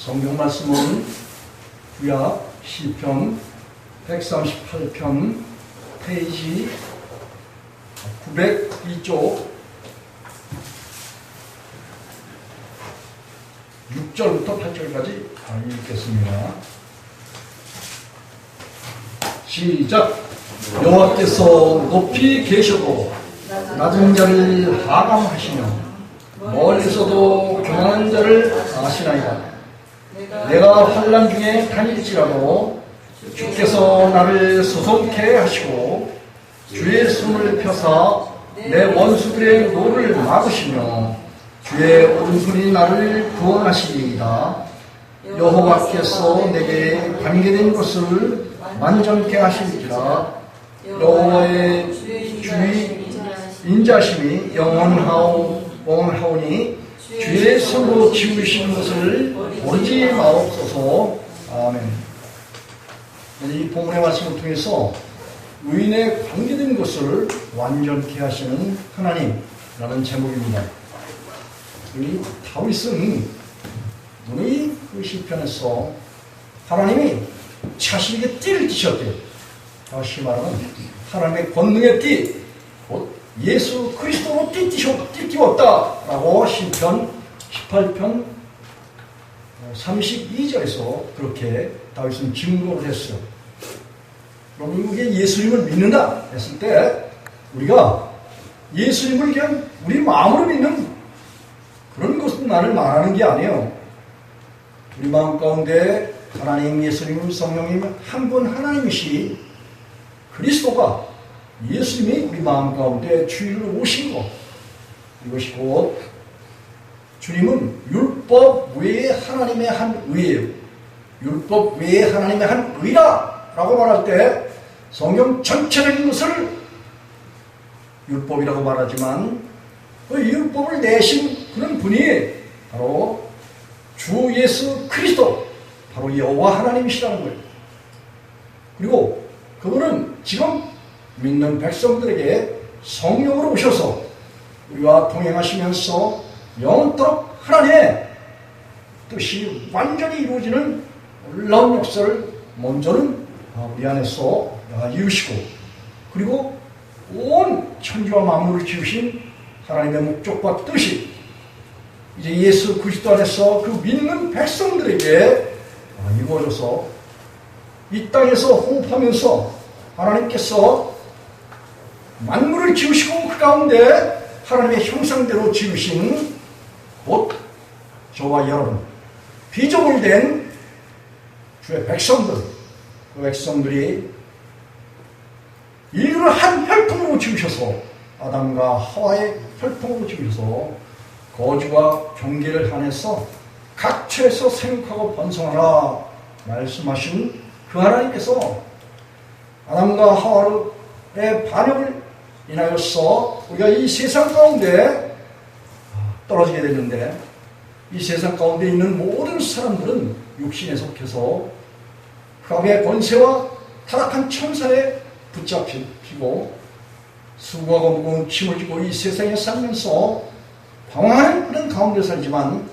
성경 말씀은 구약 시편 138편 페이지 902쪽 6절부터 8절까지 읽겠습니다. 시작. 여호와께서 높이 계셔도 낮은 자를 하감하시며 멀리서도 교만한 자를 아시나이다. 내가 환난 중에 다닐지라도 주께서 나를 소송케 하시고 주의 손을 펴사 내 원수들의 노를 막으시며 주의 오른손이 나를 구원하시리이다. 여호와께서 내게 관계된 것을 완전케 하시리라. 여호와의 주의 인자심이 영원하오니 주의 손으로 지으신 것을 모르지 마옵소서. 아멘. 이 본문의 말씀을 통해서 의인의 관계된 것을 완전케 하시는 하나님이라는 제목입니다. 이 다윗은 오늘 그 시편에서 하나님이 자신에게 띠를 띠셨대요. 다시 말하면 하나님의 권능의 띠, 곧 예수 그리스도로 띠띠웠다라고 시편 18편 32절에서 그렇게 다윗은 증거를 했어요. 그럼 이게 예수님을 믿는다 했을 때 우리가 예수님을 그냥 우리 마음으로 믿는 그런 것만을 말하는 게 아니에요. 우리 마음 가운데 하나님, 예수님, 성령님 한 분 하나님이시 그리스도가 예수님이 우리 마음 가운데 주인으로 오신 것, 이것이 곧 주님은 율법 외에 하나님의 한 의예요. 율법 외에 하나님의 한 의라 라고 말할 때 성경 전체적인 것을 율법이라고 말하지만 그 율법을 내신 그런 분이 바로 주 예수 그리스도, 바로 여호와 하나님이시라는 거예요. 그리고 그분은 지금 믿는 백성들에게 성령으로 오셔서 우리와 동행하시면서 영원토록 하나님의 뜻이 완전히 이루어지는 놀라운 역사를 먼저는 우리 안에서 이루시고, 그리고 온 천지와 만물을 지으신 하나님의 목적과 뜻이 이제 예수 그리스도 안에서 그 믿는 백성들에게 이루어져서 이 땅에서 호흡하면서 하나님께서 만물을 지으시고 그 가운데 하나님의 형상대로 지으신 곧 저와 여러분 피조물 된 주의 백성들, 그 백성들이 인류를 한 혈통으로 지으셔서 아담과 하와의 혈통으로 지으셔서 거주와 경계를 한해서 각처에서 생육하고 번성하라 말씀하신 그 하나님께서 아담과 하와의 반역을 인하여서 우리가 이 세상 가운데 떨어지게 되는데, 이 세상 가운데 있는 모든 사람들은 육신에 속해서 흑암의 권세와 타락한 천사에 붙잡히고 수고하고 무거운 짐을 지고 이 세상에 살면서 방황하는 그런 가운데 살지만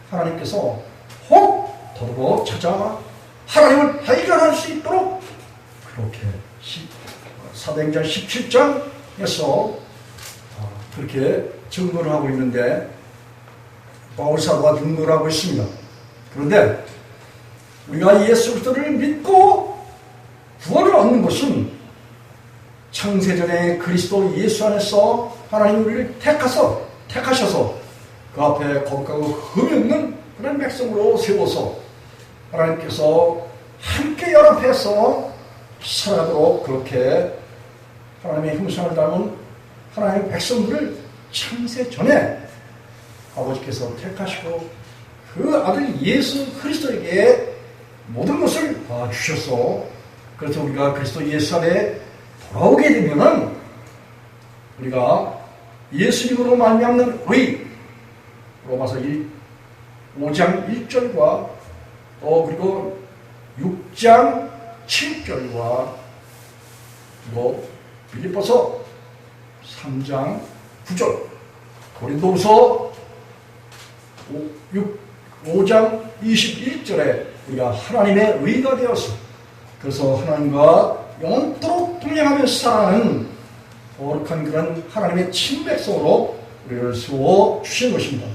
하나님께서 혹 더불어 찾아 하나님을 발견할 수 있도록 그렇게 사도행전 17장에서 그렇게 증거를 하고 있는데, 바울 사도가 증거를 하고 있습니다. 그런데 우리가 예수 그리스도를 믿고 구원을 얻는 것은 창세전에 그리스도 예수 안에서 하나님 우리를 택하셔서 그 앞에 거룩하고 흠이 없는 그런 백성으로 세워서 하나님께서 함께 연합해서 살아가도록 그렇게 하나님의 형상을 담은 하나님의 백성들을 창세전에 아버지께서 택하시고 그 아들 예수 그리스도에게 모든 것을 주셔서, 그래서 우리가 그리스도 예수 안에 돌아오게 되면은 우리가 예수님으로 말미암는 의, 로마서 5장 1절과 그리고 6장 7절과 그리고 빌립보서 3장 9절, 고린도후서 5장 21절에 우리가 하나님의 의가 되어서 그래서 하나님과 영원토록 동행하며 살아가는 거룩한 그런 하나님의 친백성으로 우리를 세워 주신 것입니다.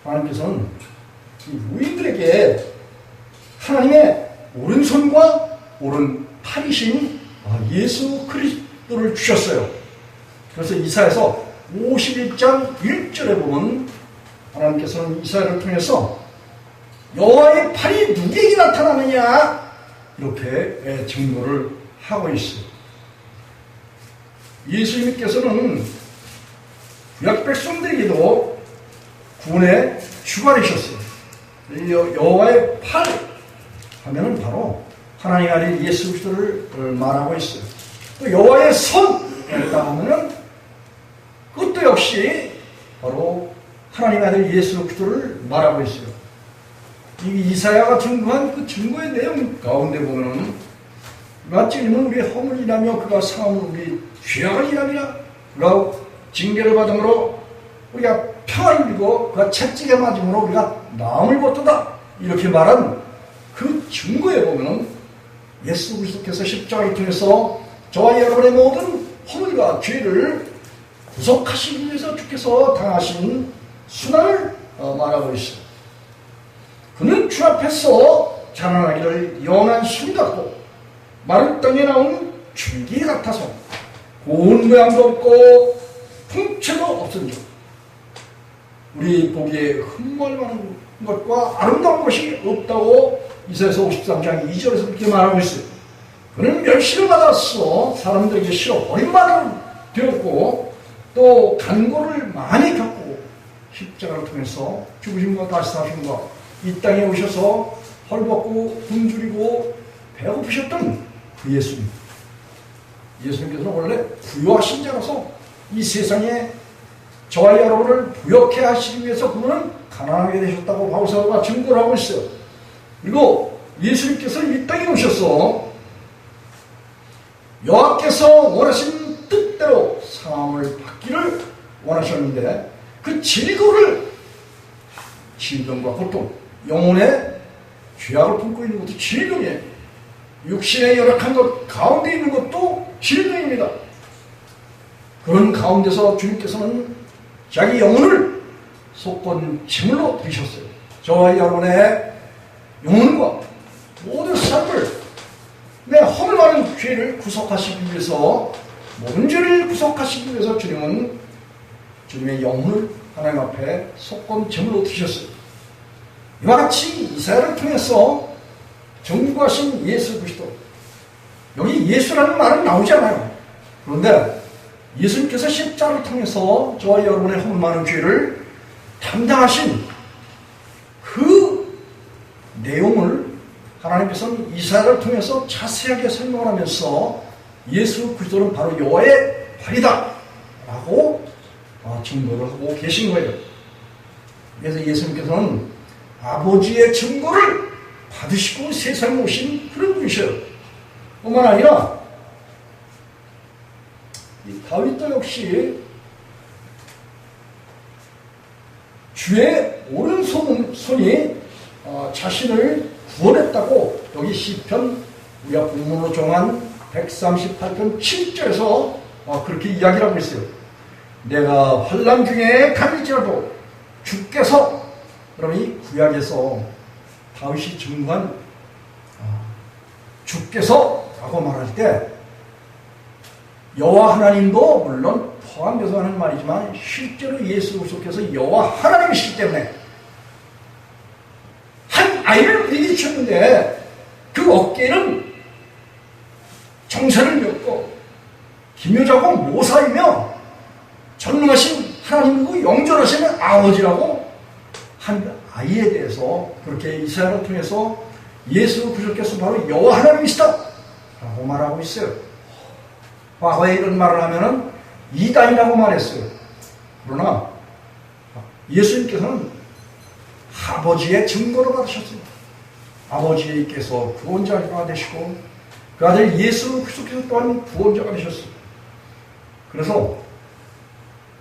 하나님께서는 이 우리들에게 하나님의 오른손과 오른팔이신 예수 그리스도를 주셨어요. 그래서 이사야서 51장 1절에 보면 하나님께서는 이사야를 통해서 여호와의 팔이 누구에게 나타나느냐 이렇게 증거를 하고 있어요. 예수님께서는 구약 백성들에게도 구원의 주가 되셨어요. 여호와의 팔 하면은 바로 하나님 아들 예수 그리스도를 말하고 있어요. 또 여호와의 손이라고 하면은 그것도 역시 바로 하나님 아들 예수 그리스도를 말하고 있어요. 이 이사야가 증거한 그 증거의 내용 가운데 보면은 그가 찔림은 우리의 허물을 일하며 그가 상함은 우리 죄악을 일함이라 그가 징계를 받음으로 우리가 평안을 누리고 그가 채찍에 맞음으로 우리가 나음을 벗도다 이렇게 말한 그 증거에 보면은 예수 그리스도께서 십자가를 통해서 저와 여러분의 모든 허물과 죄를 구속하시기 위해서 주께서 당하신 순환을 말하고 있어요. 그는 주 앞에서 자라나기를 연한 숨 같고 마른 땅에 나온 줄기 같아서 고운 모양도 없고 풍채도 없은 줄 우리 보기에 흠모할 만한 것과 아름다운 것이 없다고 이사야서 53장 2절에서 그렇게 말하고 있어요. 그는 멸시를 받았어 사람들에게 싫어 버림받은 되었고 또 간고를 많이 겪고 십자가를 통해서 죽으심과 다시 사심과 이 땅에 오셔서 헐벗고 굶주리고 배고프셨던 그 예수님. 예수님께서는 원래 부유하신 자라서 이 세상에 저와 여러분을 부욕해 하시기 위해서 그분은 가난하게 되셨다고 바울사도가 증거를 하고 있어요. 그리고 예수님께서 이 땅에 오셔서 여호와께서 원하신 뜻대로 사함을 받기를 원하셨는데 그 질거를 질병과 고통, 영혼의 죄악을 품고 있는 것도 질병이에요. 육신의 열악한 것 가운데 있는 것도 질병입니다. 그런 가운데서 주님께서는 자기 영혼을 속건 제물로 드리셨어요. 저와 여러분의 영혼과 모든 삶을 내 허물 많은 죄를 구속하시기 위해서 모든 죄를 구속하시기 위해서 주님은 주님의 영혼을 하나님 앞에 속건 제물로 드리셨어요. 이와 같이 이사야를 통해서 정부하신 예수 그리스도 여기 예수라는 말은 나오지 않아요. 그런데 예수님께서 십자가를 통해서 저와 여러분의 허물 많은 죄를 담당하신 그 내용을 하나님께서는 이사야를 통해서 자세하게 설명을 하면서 예수 그리스도는 바로 여호와의 팔이다 라고 증거를 하고 계신 거예요. 그래서 예수님께서는 아버지의 증거를 받으시고 세상에 오신 그런 분이셔요. 뿐만 아니라 이 다윗도 역시 주의 오른손이 자신을 구원했다고 여기 시편 우리가 본문으로 정한 138편 7절에서 그렇게 이야기를 하고 있어요. 내가 환난 중에 다닐지라도 주께서 그럼 이 구약에서 다윗이 증거한 주께서 라고 말할 때 여호와 하나님도 물론 포함돼서 하는 말이지만 실제로 예수 그리스도께서 여호와 하나님이시기 때문에 한 아이를 우리에게 주셨는데 그 어깨에는 정사를 메고 기묘자고 모사이며 전능하신 하나님이고 영존하시는 아버지라고 한 아이에 대해서 그렇게 이사야를 통해서 예수 그리스도께서 바로 여호와 하나님이시다 라고 말하고 있어요. 과거에 이런 말을 하면은 이단이라고 말했어요. 그러나 예수님께서는 아버지의 증거로 받으셨습니다. 아버지께서 구원자가 되시고 그 아들 예수 그리스도께서 또한 구원자가 되셨습니다. 그래서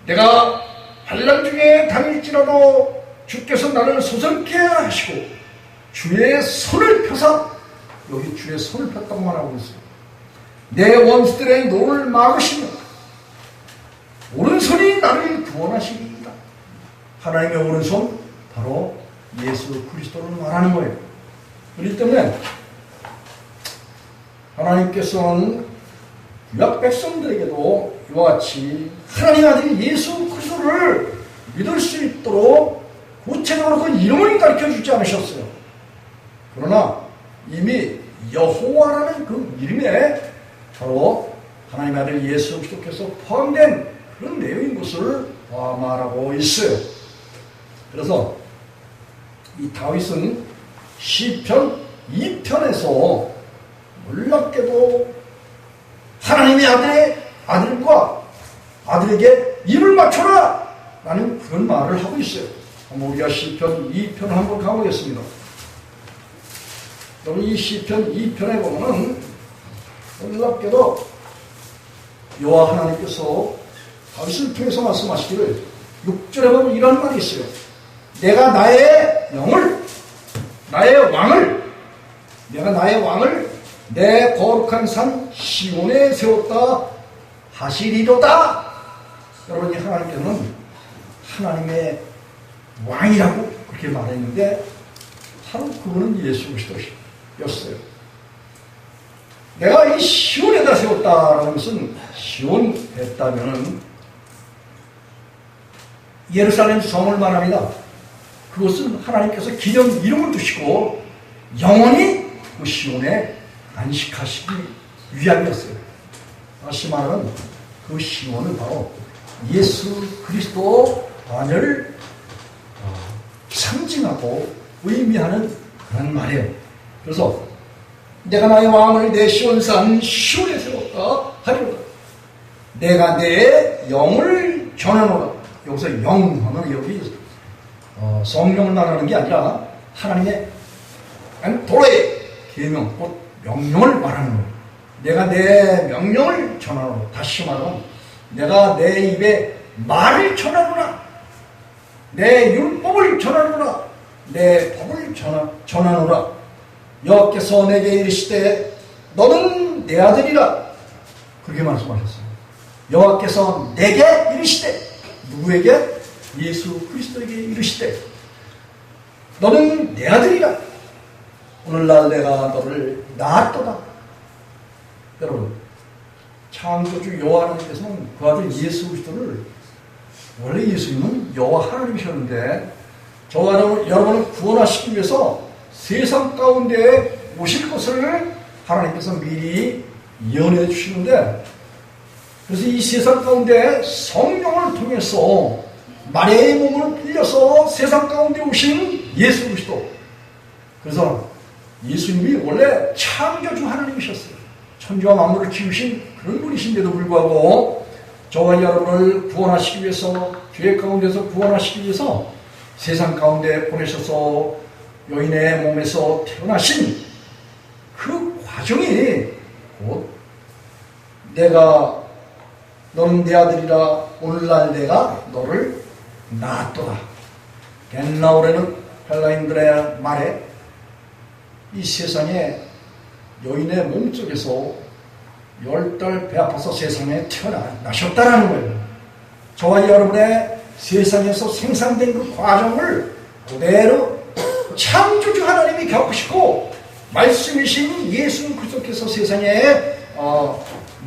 내가 환난 중에 다닐지라도 주께서 나를 소설케 하시고 주의 손을 펴사, 여기 주의 손을 폈다고 말하고 있어요. 내 원수들의 노를 막으시며 오른손이 나를 구원하시리이다. 하나님의 오른손, 바로 예수 그리스도를 말하는 거예요. 그렇기 때문에 하나님께서는 구약 백성들에게도 이와 같이 하나님 아들 예수 그리스도를 믿을 수 있도록 구체적으로 그 이름을 가르쳐주지 않으셨어요. 그러나 이미 여호와라는 그 이름에 바로 하나님 아들 예수 그리스도께서 포함된 그런 내용인 것을 말하고 있어요. 그래서 이 다윗은 시편 2편에서 놀랍게도 하나님의 아들과 아들에게 입을 맞춰라 라는 그런 말을 하고 있어요. 우리가 시편 2편을 한번 가보겠습니다. 여러분, 이 시편 2편에 보면은 놀랍게도 여호와 하나님께서 다윗을 통해서 말씀하시기를 6절에 보면 이런 말이 있어요. 내가 나의 왕을 내 거룩한 산 시온에 세웠다 하시리로다. 여러분, 이 하나님께서는 하나님의 왕이라고 그렇게 말했는데 바로 그분은 예수 그리스도였어요. 내가 이 시온에다 세웠다라는 것은, 시온 했다면은 예루살렘 성을 말합니다. 그것은 하나님께서 기념 이름을 두시고 영원히 그 시온에 안식하시기 위함이었어요. 다시 말하면 그 시온은 바로 예수 그리스도 안을 상징하고 의미하는 그런 말이에요. 그래서 내가 나의 왕을 내 시온산 시온에 세웠다 하리로다. 내가 내 영을 전하노라. 여기서 영하면 여기 성령을 말하는 게 아니라 하나님의 도로의 계명, 곧 명령을 말하는 거예요. 내가 내 명령을 전하노라. 다시 말하면 내가 내 입에 말을 전하노라. 내 율법을 전하노라. 내 법을 전하노라. 여호와께서 내게 이르시되 너는 내 아들이라. 그렇게 말씀하셨어요. 여호와께서 내게 이르시되, 누구에게? 예수 그리스도에게 이르시되 너는 내 아들이라. 오늘날 내가 너를 낳았도다. 여러분, 창조주 여호와 하나님께서는 그 아들 예수 그리스도를, 원래 예수님은 여호와 하나님이셨는데 저와 여러분을 구원하시기 위해서 세상 가운데 오실 것을 하나님께서 미리 예언해 주시는데, 그래서 이 세상 가운데 성령을 통해서 마리아의 몸을 빌려서 세상 가운데 오신 예수 그리스도. 그래서 예수님이 원래 창조주 하나님이셨어요. 천지와 만물을 지으신 그런 분이신데도 불구하고 저와 여러분을 구원하시기 위해서, 죄 가운데서 구원하시기 위해서 세상 가운데 보내셔서 여인의 몸에서 태어나신 그 과정이 곧 너는 내 아들이라. 오늘날 내가 너를 낳았도다. 겐나오라는 헬라인들의 말에 이 세상에 여인의 몸속에서 10달 배 아파서 세상에 태어나셨다라는 거예요. 저와 여러분의 세상에서 생산된 그 과정을 그대로 창조주 하나님이 겪으시고 말씀이신 예수 그리스도께서 세상에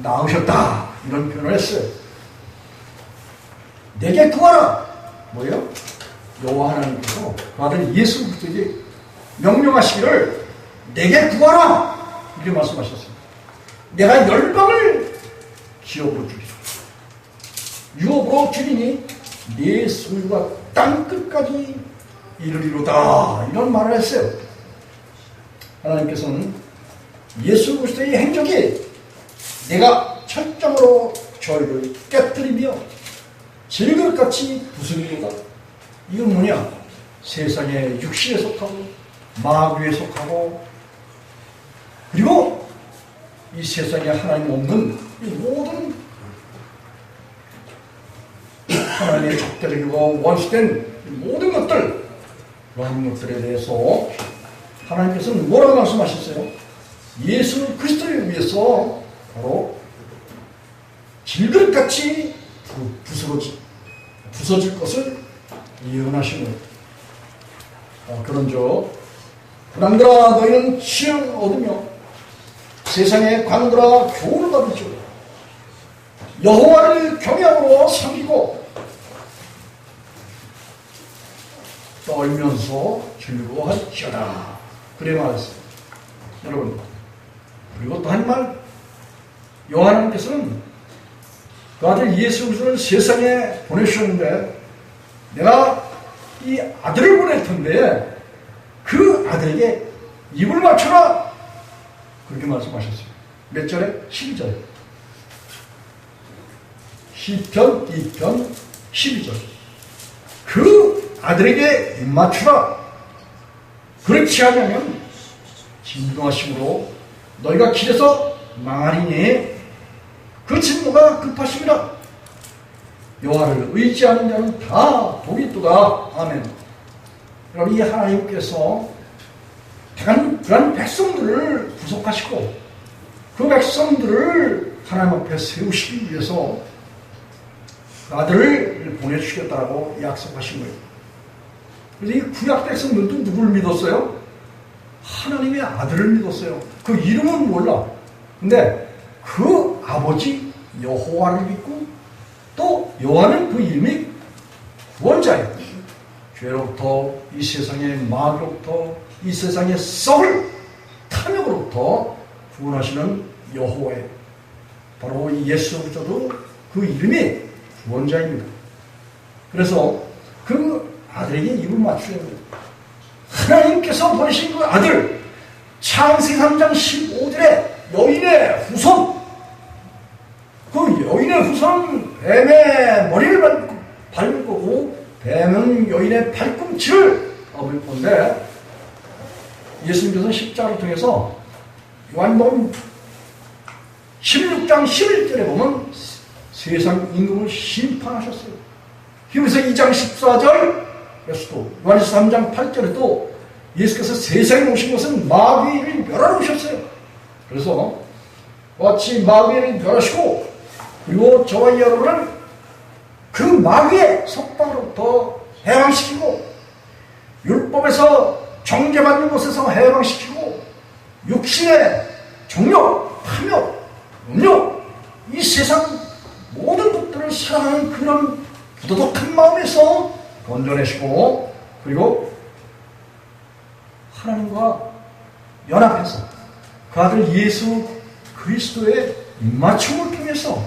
낳으셨다, 이런 표현을 했어요. 내게 구하라. 뭐예요? 여호와 하나님께서 그 아들 예수 그리스도에게 명령하시기를 내게 구하라, 이렇게 말씀하셨습니다. 내가 열방을 기업으로 주리라. 유업으로 주리니 네 소유가 땅끝까지 이르리로다, 이런 말을 했어요. 하나님께서는 예수 그리스도의 행적이 내가 철저으로 저희를 깨뜨리며 질그릇같이 부수리로다. 이건 뭐냐? 세상의 육신에 속하고 마귀에 속하고, 그리고 이 세상에 하나님 없는 이 모든 하나님의 적대적이고 원수된 모든 것들, 그런 것들에 대해서 하나님께서는 뭐라고 말씀하셨어요? 예수 그리스도를 위해서 바로 질그릇같이 부서질 것을 예언하신 거예요. 그런즉 군왕들아 너희는 지혜를 얻으며 세상의 관들아 교훈을 받을지어 여호와를 경외함으로 섬기고 떨면서 즐거워할지어다. 그래 말했어요. 여러분, 그리고 또 한 말, 요한께서는 그 아들 예수 그리스도를 세상에 보내주셨는데 내가 이 아들을 보낼 텐데 그 아들에게 입을 맞춰라. 그렇게 말씀하셨어요. 몇 절에? 12절. 시편 2편 12절. 그 아들에게 입 맞추라. 그렇지 않으면 진노하심으로 너희가 길에서 망하리니 그 진노가 급하심이라. 여호와를 의지하는 자는 다 복이 있도다. 아멘. 여러분, 이 하나님께서 그런 백성들을 구속하시고 그 백성들을 하나님 앞에 세우시기 위해서 그 아들을 보내주시겠다라고 약속하신 거예요. 그래서 이 구약 백성들도 누구를 믿었어요? 하나님의 아들을 믿었어요. 그 이름은 몰라. 근데 그 아버지 여호와를 믿고 또 여호와는 그 이름이 구원자예요. 죄로부터, 이 세상의 마귀로부터, 이 세상의 썩을 탐욕으로부터 구원하시는 여호와예요. 바로 이 예수 그리스도도 그 이름이 구원자입니다. 그래서 그 아들에게 입을 맞추어야 돼요. 하나님께서 보내신 그 아들, 창세기 3장 15절에 여인의 후손, 그 여인의 후손은 뱀의 머리를 밟을 거고 뱀은 여인의 발꿈치를 업을 건데, 예수님께서는 십자가를 통해서 요한복음 16장 11절에 보면 세상 임금을 심판하셨어요. 히브리서 2장 14절에서도, 요한일서 3장 8절에도 예수께서 세상에 오신 것은 마귀를 멸하러 오셨어요. 그래서 마치 마귀를 멸하시고, 그리고 저와 여러분을 그 마귀의 속박으로부터 해방시키고, 율법에서 정죄받는 곳에서 해방시키고, 육신의 정욕, 탐욕, 음욕, 이 세상 모든 것들을 사랑하는 그런 부도덕한 마음에서 건져내시고, 그리고 하나님과 연합해서 그 아들 예수 그리스도의 입맞춤을 통해서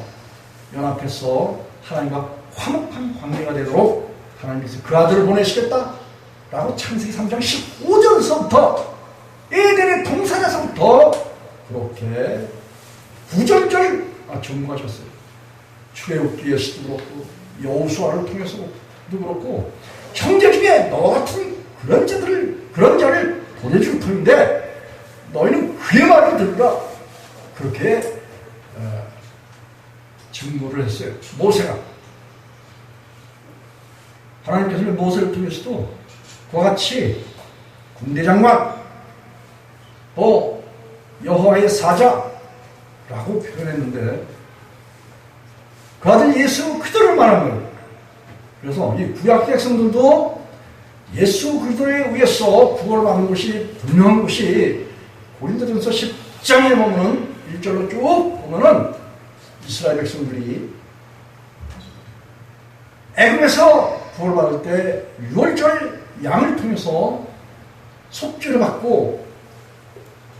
연합해서 하나님과 화목한 관계가 되도록 하나님께서 그 아들을 보내시겠다라고 창세기 3장 15절에서부터 에덴의 동산에서부터 그렇게 구절절 증거하셨어요. 출애굽기에서도 그렇고 여호수아를 통해서도 그렇고 형제 중에 너 같은 그런 자를 보내줄 터인데 너희는 그의 말을 들으라. 그렇게 증거를 했어요. 모세가. 하나님께서는 모세를 통해서도 그와 같이 군대장관, 또 여호와의 사자라고 표현했는데 그 아들 예수 그리스도를 말한 거예요. 그래서 이 구약 백성들도 예수 그리스도에 의해서 구원을 받는 것이 분명한 것이 고린도전서 10장에 보면 1절로 쭉 보면은 이스라엘 백성들이 애굽에서 구원을 받을 때 6월절 양을 통해서 속죄를 받고,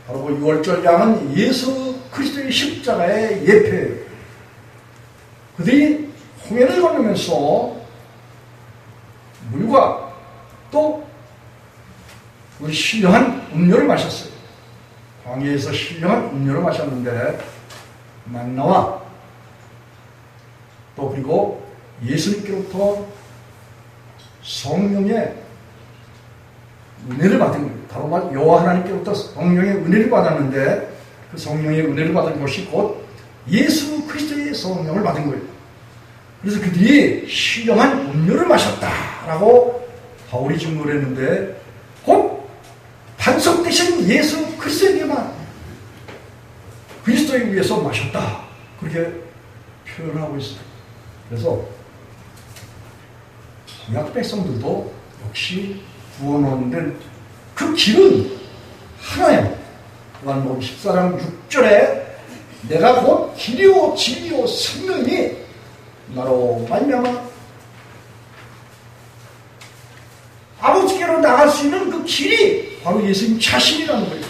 바로 그 6월절 양은 예수 그리스도의 십자가의 예표예요. 그들이 홍해를 건너면서 물과 또 우리 신령한 음료를 마셨어요. 광야에서 신령한 음료를 마셨는데 만나와 또 그리고 예수님께로부터 성령의 은혜를 받은 거예요. 바로 말 여호와 하나님께로부터 성령의 은혜를 받았는데 그 성령의 은혜를 받은 것이 곧 예수 그리스도의 성령을 받은 거예요. 그래서 그들이 신령한 음료를 마셨다라고 바울이 증거를 했는데 반석 대신 예수 그리스도에게만 그리스도에 위해서 마셨다. 그렇게 표현하고 있습니다. 그래서 구약 백성들도 역시 구원 얻는 그 길은 하나예요. 요한복음 14장 6절에 내가 곧 길이요 진리요 생명이니 나로 말미암아 아버지께로 나갈 수 있는 그 길이 바로 예수님 자신이라는 거예요.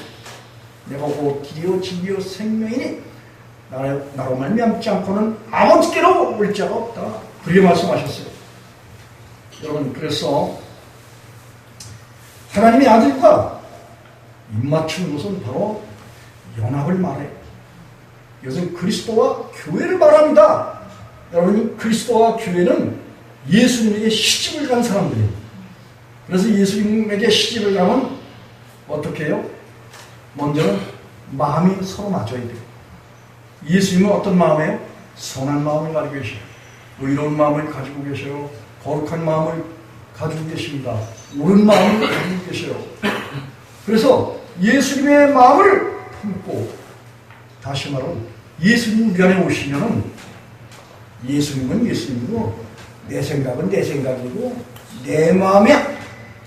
내가 곧 길이요 진리요 생명이니 나로 말미암지 않고는 아버지께로 올 자가 없다. 그렇게 말씀하셨어요. 여러분, 그래서 하나님의 아들과 입맞추는 것은 바로 연합을 말해요. 이것은 그리스도와 교회를 말합니다. 여러분, 그리스도와 교회는 예수님에게 시집을 간 사람들이에요. 그래서 예수님에게 시집을 가면 어떻게 해요? 먼저는 마음이 서로 맞아야 돼요. 예수님은 어떤 마음이에요? 선한 마음을 가지고 계셔요. 의로운 마음을 가지고 계셔요. 거룩한 마음을 가지고 계십니다. 옳은 마음을 가지고 계셔요. 그래서 예수님의 마음을 품고, 다시 말하면 예수님 우리 안에 오시면은 예수님은 예수님이고 내 생각은 내 생각이고 내 마음이야.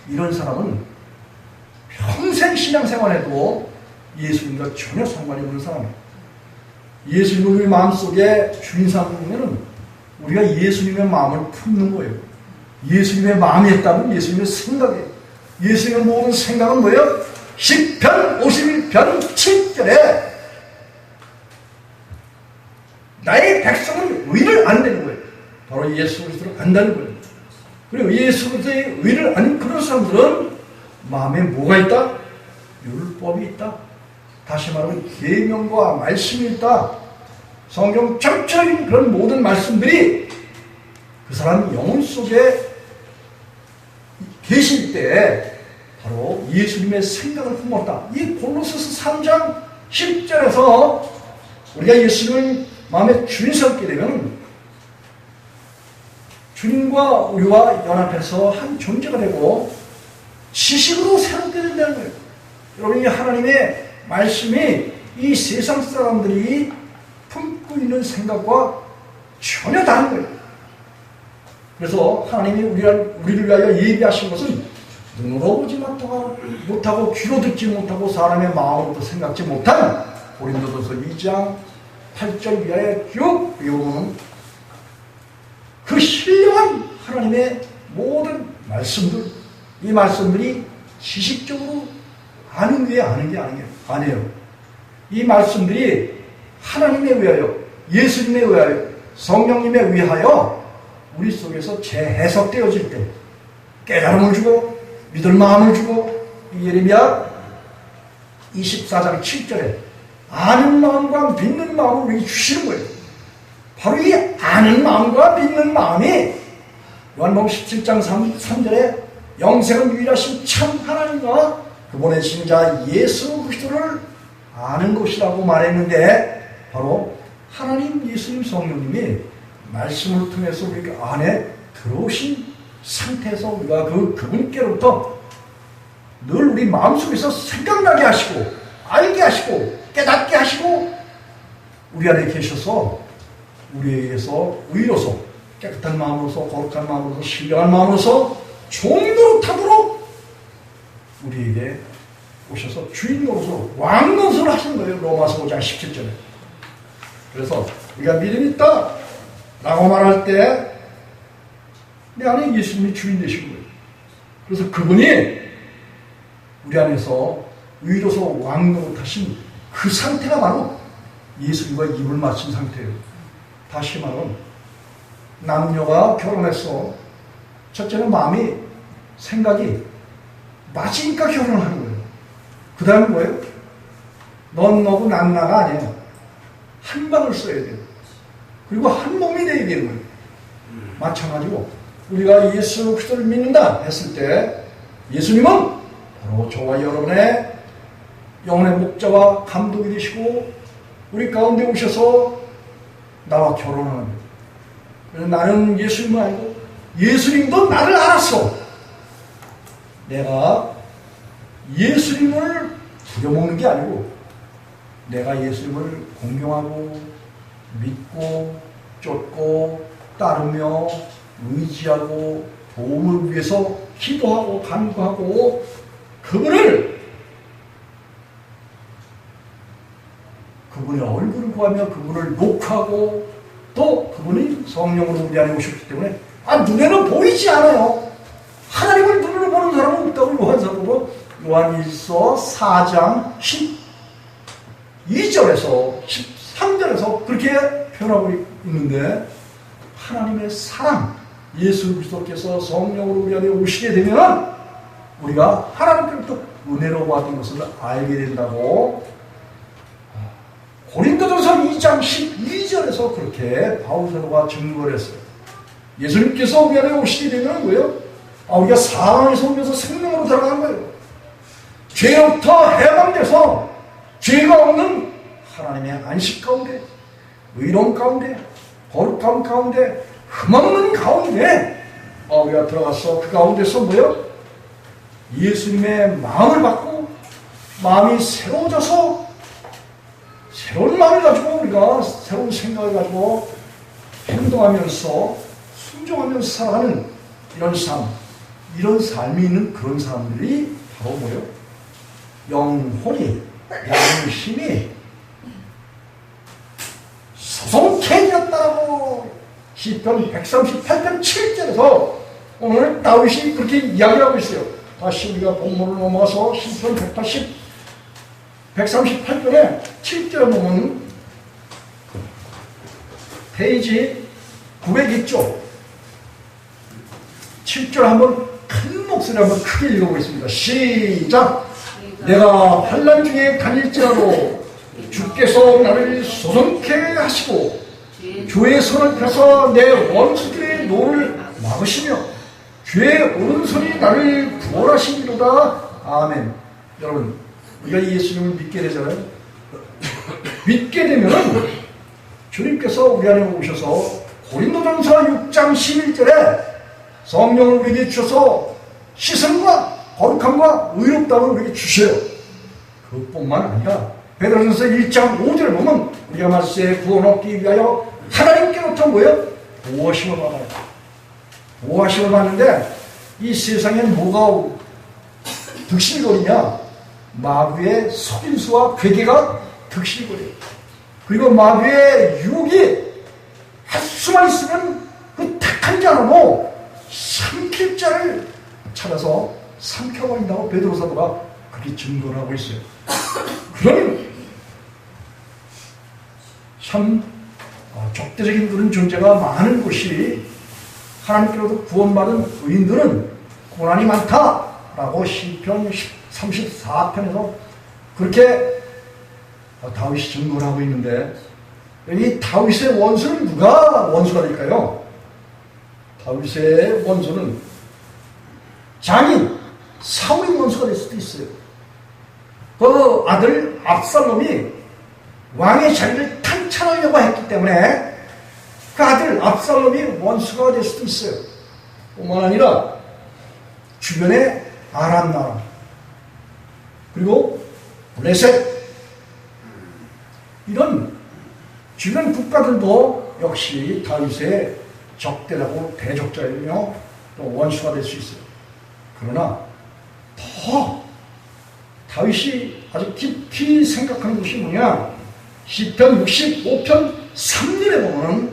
이런 사람은 평생 신앙생활에도 예수님과 전혀 상관이 없는 사람이에요. 예수님을 우리 마음속에 주인 삼으면 우리가 예수님의 마음을 품는 거예요. 예수님의 마음이 있다면 예수님의 생각이에요. 예수님의 모든 생각은 뭐예요? 시편 51편 7절에 나의 백성은 의를 안다는 거예요. 바로 예수 그리스도를 안다는 거예요. 그리고 예수 그리스도의 의를 아는 그런 사람들은 마음에 뭐가 있다? 율법이 있다. 다시 말하면 계명과 말씀이 있다. 성경 전체적인 그런 모든 말씀들이 그 사람 영혼 속에 계실 때 바로 예수님의 생각을 품었다. 이 골로새서 3장 10절에서 우리가 예수님을 마음에 주인 삼게 되면 주님과 우리와 연합해서 한 존재가 되고 지식으로 새롭게 된다는 거예요. 여러분, 이 하나님의 말씀이 이 세상 사람들이 품고 있는 생각과 전혀 다른 거예요. 그래서 하나님이 우리를 위하여 예비하신 것은 눈으로 보지 못하고 귀로 듣지 못하고 사람의 마음으로도 생각지 못한 고린도전서 2장 8절 이하에 쭉 외우는 그 신령한 하나님의 모든 말씀들, 이 말씀들이 지식적으로 아는 게 아니에요. 이 말씀들이 하나님에 의하여, 예수님에 의하여, 성령님에 의하여 우리 속에서 재해석되어질 때 깨달음을 주고 믿을 마음을 주고, 이 예레미야 24장 7절에 아는 마음과 믿는 마음을 우리에게 주시는 거예요. 바로 이 아는 마음과 믿는 마음이 요한복음 17장 3절에 영생은 유일하신 참 하나님과 그 보내신 자 예수 그리스도를 아는 것이라고 말했는데, 바로 하나님 예수님 성령님이 말씀을 통해서 우리 안에 들어오신 상태에서 우리가 그분께로부터 늘 우리 마음속에서 생각나게 하시고 알게 하시고 깨닫게 하시고 우리 안에 계셔서 우리에게서 의로서 깨끗한 마음으로서 거룩한 마음으로서 신령한 마음으로서 종노릇하도록 우리에게 오셔서 주인으로서 왕노릇을 하시는 거예요. 로마서 5장 17절에. 그래서 우리가 믿음이 있다 라고 말할 때 내 안에 예수님이 주인 되신 거예요. 그래서 그분이 우리 안에서 의로서 왕노릇하신 그 상태가 바로 예수님과 입을 맞춘 상태예요. 다시 말하면 남녀가 결혼해서 첫째는 마음이 생각이 맞으니까 결혼을 하는 거예요. 그 다음에 뭐예요? 넌 너고 난 나가 아니에요. 한 방을 써야 돼요. 그리고 한 몸이 되어야 되는 거예요. 마찬가지로 우리가 예수 그리스도를 믿는다 했을 때 예수님은 바로 저와 여러분의 영혼의 목자와 감독이 되시고 우리 가운데 오셔서 나와 결혼하는 거예요. 그래서 나는 예수님을 알고 예수님도 나를 알았어. 내가 예수님을 부려먹는 게 아니고 내가 예수님을 공경하고 믿고 쫓고 따르며 의지하고 도움을 위해서 기도하고 간구하고 그분의 얼굴을 구하며 그분을 녹화하고 또 그분이 성령으로 우리 안에 오셨기 때문에 눈에는 보이지 않아요. 하나님을 눈으로 보는 사람은 없다고 요한 1서 4장 12절에서 13절에서 그렇게 표현하고 있는데 하나님의 사랑, 예수 그리스도께서 성령으로 우리 안에 오시게 되면 우리가 하나님께로부터 은혜로 받은 것을 알게 된다고 고린도전서 2장 12절에서 그렇게 바울 사도가 증거를 했어요. 예수님께서 우리 안에 오시게 되면 뭐예요? 우리가 사랑에서 오면서 생명으로 들어가는 거예요. 죄로부터 해방돼서 죄가 없는 하나님의 안식 가운데, 의로운 가운데, 거룩함 가운데, 흠없는 가운데 우리가 들어가서 그 가운데서 뭐예요? 예수님의 마음을 받고 마음이 새로워져서 새로운 마음을 가지고 우리가 새로운 생각을 가지고 행동하면서 순종하면서 살아가는 이런 삶이 있는 그런 사람들이 바로 뭐예요? 영혼이, 양심이 소송케이었다고 시편 138편 7절에서 오늘 다윗이 그렇게 이야기하고 있어요. 다시 우리가 본문을 넘어가서 시편 138편에 7절 보면 페이지 902쪽 7절 한번 큰 목소리 한번 크게 읽어보겠습니다. 시작! 내가 환난 중에 다닐지라도 주께서 나를 소송케 하시고 주의 손을 펴서 내 원수들의 노를 막으시며 주의 오른손이 나를 구원하시리로다. 아멘. 여러분, 우리가 예수님을 믿게 되잖아요. 믿게 되면은 주님께서 우리 안에 오셔서 고린도전서 6장 11절에 성령을 우리에게 주셔서 시선과 거룩함과 의롭다움을 우리에게 주셔요. 그것뿐만 아니라 베드로전서 1장 5절을 보면 우리가 말세 구원 얻기 위하여 하나님께로부터 뭐예요? 보호하심을 받아요. 보호하심을 받는데 이 세상엔 뭐가 득실거리냐? 마귀의 속임수와 괴계가 득실거려요. 그리고 마귀의 유혹이 할 수만 있으면 그 택한 자로 삼킬 자를 찾아서 삼켜버린다고 베드로 사도가 그렇게 증거를 하고 있어요. 그러면 참 적대적인 그런 존재가 많은 곳이 하나님께로부터 구원받은 의인들은 고난이 많다라고 시편 34편에서 그렇게 다윗이 증거를 하고 있는데 이 다윗의 원수는 누가 원수가 될까요? 다윗의 원수는 장인 사울이 원수가 될 수도 있어요. 그 아들 압살롬이 왕의 자리를 탄찬하려고 했기 때문에 그 아들 압살롬이 원수가 될 수도 있어요. 뿐만 아니라 주변의 아람 나라 그리고 블레셋 이런 주변 국가들도 역시 다윗의 적대라고 대적자이며 또 원수가 될 수 있어요. 그러나 더 다윗이 아주 깊이 생각하는 것이 뭐냐? 시편 65편 3절에 보면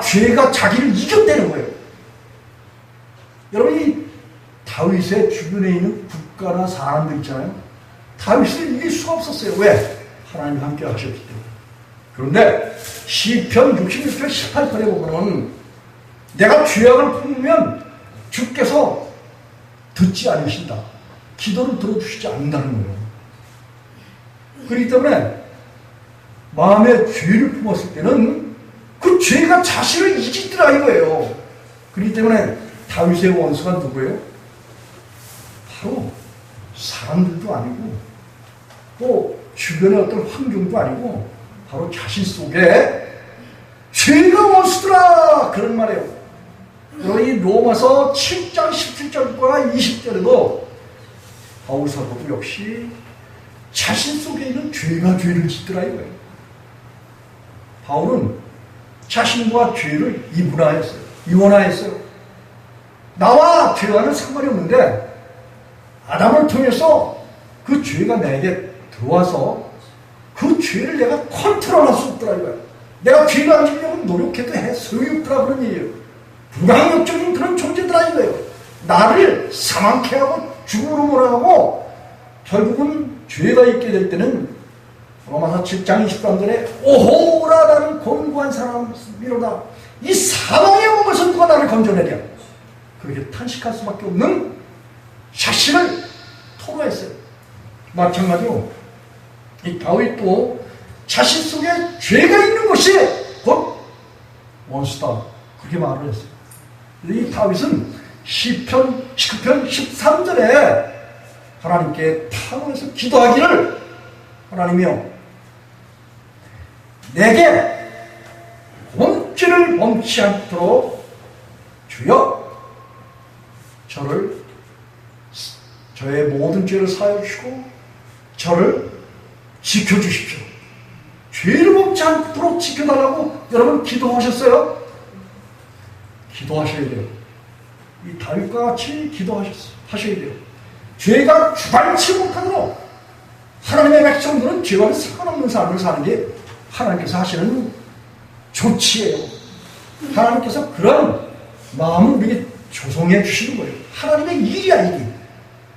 죄가 자기를 이겼다는 거예요. 여러분 이 다윗의 주변에 있는 국가나 사람들 있잖아요. 다윗을 이길 수가 없었어요. 왜? 하나님이 함께 하셨기 때문에. 그런데 시편 66편 18절에 보면 내가 죄악을 품으면 주께서 듣지 않으신다. 기도를 들어주시지 않는다는 거예요. 그렇기 때문에 마음에 죄를 품었을 때는 그 죄가 자신을 이기더라 이거예요. 그렇기 때문에 다윗의 원수가 누구예요? 바로 사람들도 아니고 또 주변의 어떤 환경도 아니고 바로 자신 속에 죄가 원수더라 그런 말이에요. 이 로마서 7장 17절과 20절에도 바울 사도도 역시 자신 속에 있는 죄가 죄를 짓더라 이거예요. 바울은 자신과 죄를 이원화했어요. 나와 죄와는 상관이 없는데 아담을 통해서 그 죄가 내게 들어와서 그 죄를 내가 컨트롤할 수 없더라 이거야. 내가 죄를 안 지려고 노력해도 소용없더라 그런 얘기예요. 불가항력적인 그런 존재더라 이거예요. 나를 사망케 하고 죽음으로 몰아가고 결국은 죄가 있게 될 때는 로마서 7장 23절에 오호라 나는 곤고한 사람이로다. 이 사망의 몸에서 누가 나를 건져내랴. 그렇게 탄식할 수밖에 없는 자신을 토로했어요. 마찬가지로 이 다윗도 자신 속에 죄가 있는 것이 곧 원수다. 그렇게 말을 했어요. 이 다윗은 시편 19편 13절에 하나님께 탕원해서 기도하기를 하나님이여 내게 범죄를 범치 않도록 주여 저의 모든 죄를 사하여 주시고 저를 지켜주십시오. 죄를 범치 않도록 지켜달라고 여러분 기도하셨어요? 기도하셔야 돼요. 이 다윗과 같이 기도하셔야 돼요. 죄가 주관치 못하도록 하나님의 백성들은 죄와는 상관없는 삶을 사는 게 하나님께서 하시는 조치예요. 하나님께서 그런 마음을 우리에게 조성해 주시는 거예요. 하나님의 일이야 이게.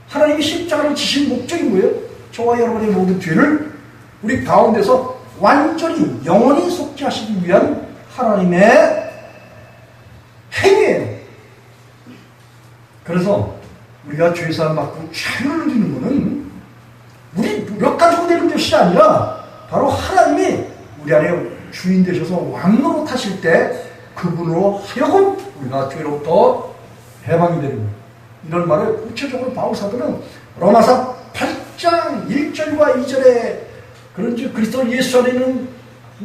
하나님이 십자가를 지신 목적이 뭐예요? 저와 여러분의 모든 죄를 우리 가운데서 완전히 영원히 속죄하시기 위한 하나님의 행위예요. 그래서 우리가 죄사함 받고 자유를 누리는 것은 우리 노력 가지고 되는 것이 아니라 바로 하나님이 우리 안에 주인 되셔서 왕으로 타실 때 그분으로 하여금 우리가 죄로부터 해방이 되는 거예요. 이런 말을 구체적으로 바울 사도는 로마서 8장 1절과 2절에 그런즉 그리스도 예수 안에 있는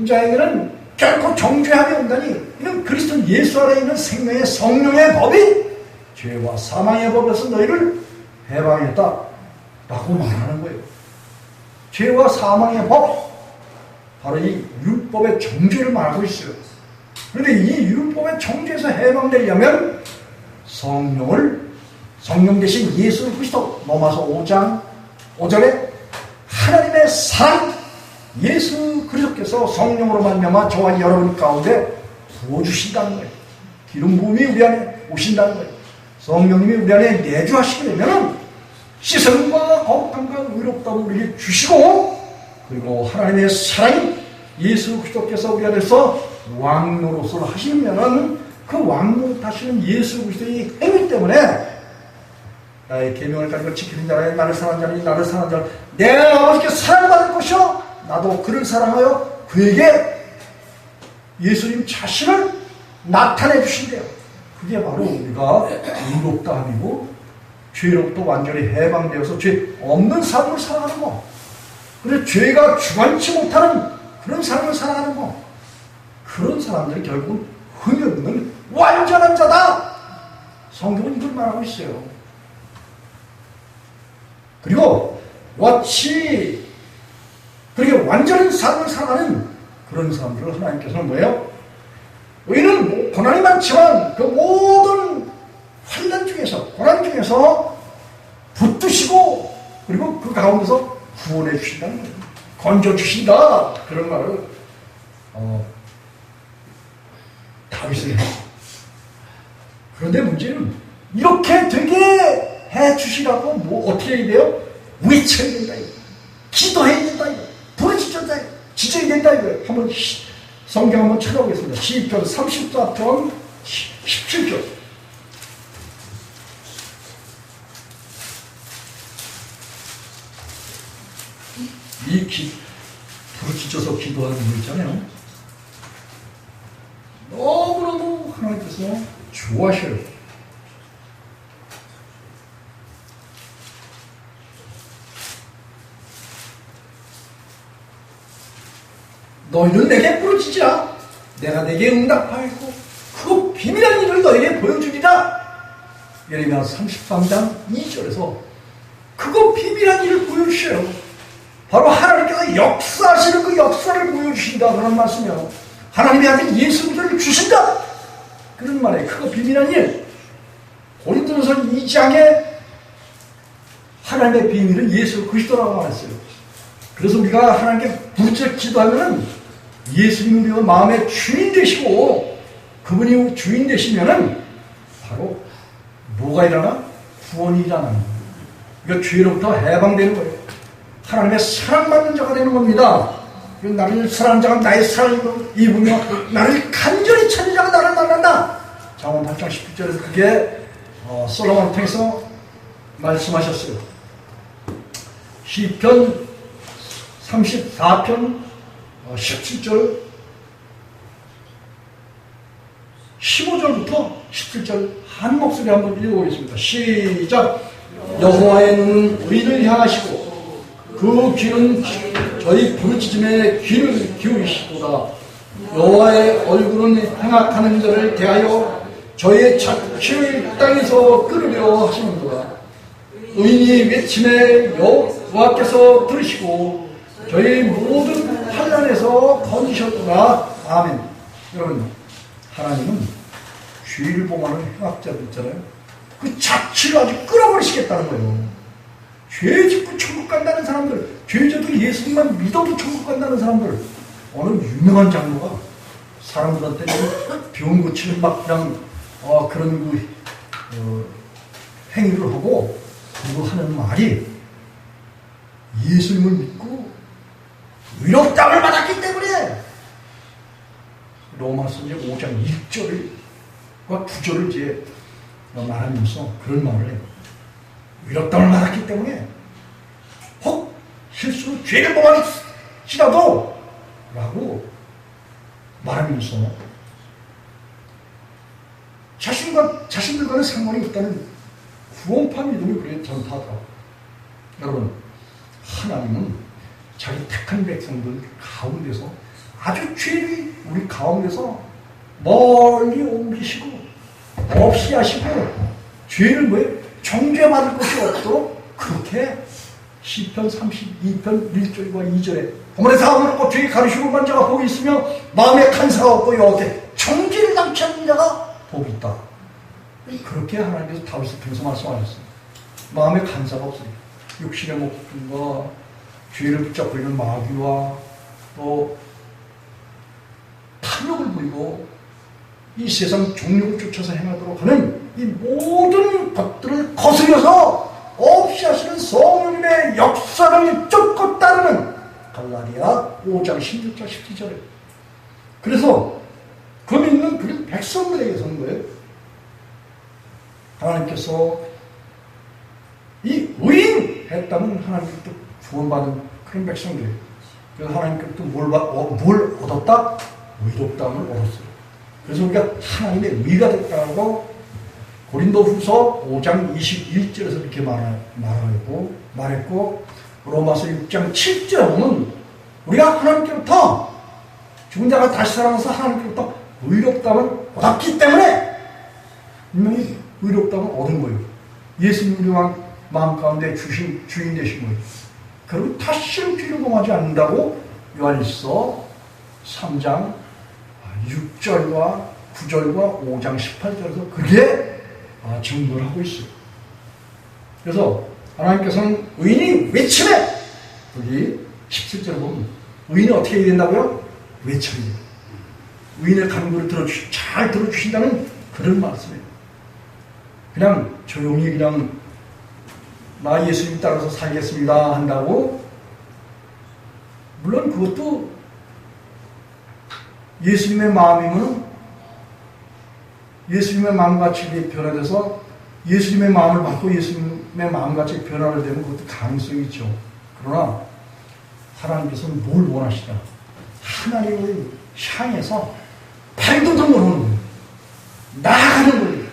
자에게는 결코 정죄함이 없다니 이는 그리스도 예수 안에 있는 생명의 성령의 법이 죄와 사망의 법에서 너희를 해방했다 라고 말하는 거예요. 죄와 사망의 법, 바로 이 율법의 정죄를 말하고 있어요. 그런데 이 율법의 정죄에서 해방되려면 성령 대신 예수 그리스도, 로마서 5장 5절에 하나님의 사랑 예수 그리스도께서 성령으로 말미암아 저와 여러분 가운데 부어주신다는 거예요. 기름 부음이 우리 안에 오신다는 거예요. 성령님이 우리 안에 내주하시게 되면 씻음과 거룩함과 의롭다움을 우리에게 주시고, 그리고 하나님의 사랑이 예수 그리스도께서 우리 안에서 왕노릇을 하시면은 그 왕노릇 하시는 예수 그리스도의 행위 때문에 나의 계명을 가지고 지키는 자라니 나를 사랑하는 자니 나를 사랑하는 자라 내 아버지께 사랑받을 것이요 나도 그를 사랑하여 그에게 예수님 자신을 나타내 주신대요. 그게 바로 우리가 의롭다함이고 죄로부터 완전히 해방되어서 죄 없는 삶을 살아가는 거. 그래서 죄가 주관치 못하는 그런 삶을 살아가는 거. 그런 사람들이 결국은 흠이 없는 완전한 자다. 성경은 이걸 말하고 있어요. 그리고 그렇게 완전한 삶을 살아가는 그런 사람들을 하나님께서는 뭐예요? 우리는 고난이 많지만 그 모든 환난 중에서, 고난 중에서 붙드시고 그리고 그 가운데서 구원해 주신다는 거예요. 건져 주신다. 그런 말을 다윗은 해요. 그런데 문제는 이렇게 되게 해 주시라고 어떻게 해야 돼요? 외쳐야 된다 이거. 기도해야 된다 이거. 부르짖어야 된다 이거. 지져야 된다 이거예요. 한번 성경 한번 찾아보겠습니다. 시편 34편 17절. 부르짖어서 기도하는 거 있잖아요. 너무너무 하나님께서 좋아하셔요. 너희는 내게 부르짖으라. 내가 내게 응답하였고 그 비밀한 일을 너희에게 보여주리라. 예레미야 33장 2절에서 그거 그 비밀한 일을 보여주셔요. 바로 하나님께서 역사하시는 그 역사를 보여주신다 그런 말씀이요. 하나님의 아들 예수 그리스도를 주신다 그런 말이에요. 그거 비밀한 일. 고린도전서 2장에 하나님의 비밀은 예수 그리스도라고 말했어요. 그래서 우리가 하나님께 부르짖어 기도하면은 예수님이 우리 마음의 주인 되시고 그분이 주인 되시면은 바로 뭐가 일어나? 구원이 일어나는 거예요. 그러니까 죄로부터 해방되는 거예요. 하나님의 사랑받는 자가 되는 겁니다. 나를 사랑하는 자가 나의 사랑을 입으며 나를 간절히 찾는 자가 나를 만난다. 잠언 8장 17절에서 그게 솔로몬을 통해서 말씀하셨어요. 시편 34편 17절 15절부터 17절 한 목소리 한번 읽어보겠습니다. 시작. 여호와의 눈은 의인을 향하시고 그 귀는 저희 부르짖음에 귀를 기울이시도다. 여호와의 얼굴은 행악하는 자를 대하여 저희의 자취를 땅에서 끊으려 하시는도다. 의인이 외침에 여호와께서 들으시고 저희 모든 환난에서 건지셨도다. 아멘. 여러분, 하나님은 죄를 범하는 행악자들 있잖아요. 그 자취를 아주 끌어버리시겠다는 거예요. 죄 짓고 천국 간다는 사람들, 죄 져도 예수님만 믿어도 천국 간다는 사람들. 어느 유명한 장로가 사람들한테 병 고치는 막 그냥 그런 행위를 하고 그리고 하는 말이 예수님을 믿고 위로땅을 받았기 때문에 로마서 5장 1절과 9절을 이제 말하면서 그런 말을 해요. 위로땅을 받았기 때문에 혹 실수로 죄를 범할지라도 라고 말하면서 자신들과는 상관이 없다는 구원파 믿음을 그렇게 전파하더라고요. 여러분, 하나님은 자기 택한 백성들 가운데서 아주 죄를 우리 가운데서 멀리 옮기시고 없이 하시고 죄를 뭐예요? 정죄받을 것이 없도록 그렇게 시편 32편 1절과 2절에 어머니 사함을 없고 죄에 가르치고만 자가 복이 있으며 마음에 간사가 없고 여호와께 정죄를 당치 않는 자가 복이 있다. 그렇게 하나님께서 다윗을 통해서 말씀하셨습니다. 마음에 간사가 없으니까 육신의 목숨과 죄를 붙잡고 있는 마귀와 또 탐욕을 부리고 이 세상 종력을 쫓아서 행하도록 하는 이 모든 것들을 거스려서 없이 하시는 성령님의 역사를 쫓고 따르는 갈라디아 5장 16절 17절에 그래서 그 믿는 그 백성들에게 선 거예요. 하나님께서 이 의인 했다면 하나님께서 구원받은 그런 백성들이에요. 그래서 하나님께서 뭘 얻었다? 의롭다함을 얻었어요. 그래서 우리가 하나님의 의가 됐다고 고린도후서 5장 21절에서 이렇게 말했고 로마서 6장 7절은 우리가 하나님께로부터 죽은 자가 다시 살아나서 하나님께로부터 의롭다함을 얻었기 때문에 분명히 의롭다함을 얻은 거예요. 예수님이 우리 마음 가운데 주신 주인 되신 거예요. 그리고 다시는 죄를 범하지 않는다고 요한일서 3장 6절과 9절과 5장 18절에서 그게 증거를 하고 있어요. 그래서 하나님께서는 의인이 외침에 여기 17절에 보면 의인이 어떻게 해야 된다고요? 외쳐야 돼요. 의인의 간구를 잘 들어주신다는 그런 말씀이에요. 그냥 조용히 그냥 나 예수님 따라서 살겠습니다 한다고 물론 그것도 예수님의 마음이면 예수님의 마음같이 변화돼서 예수님의 마음을 받고 예수님의 마음같이 변화를 되면 그것도 가능성이 있죠. 그러나 하나님께서는 뭘 원하시냐? 하나님을 향해서 발돋움을 하는 거예요. 나아가는 거예요.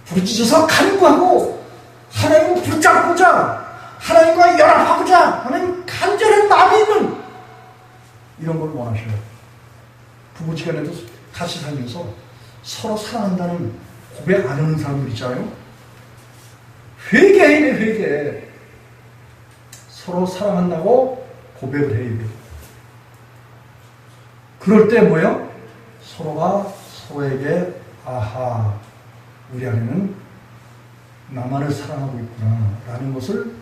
부르짖어서 간구하고 하나님을 붙잡고자 하나님과 연합하고자 하는 간절한 마음이 있는 이런 걸 원하셔요. 부부지간에도 같이 살면서 서로 사랑한다는 고백 안 하는 사람들 있잖아요. 회개해. 서로 사랑한다고 고백을 해야 돼요. 그럴 때 뭐예요? 서로가 서로에게 아하, 우리 아내는 나만을 사랑하고 있구나 라는 것을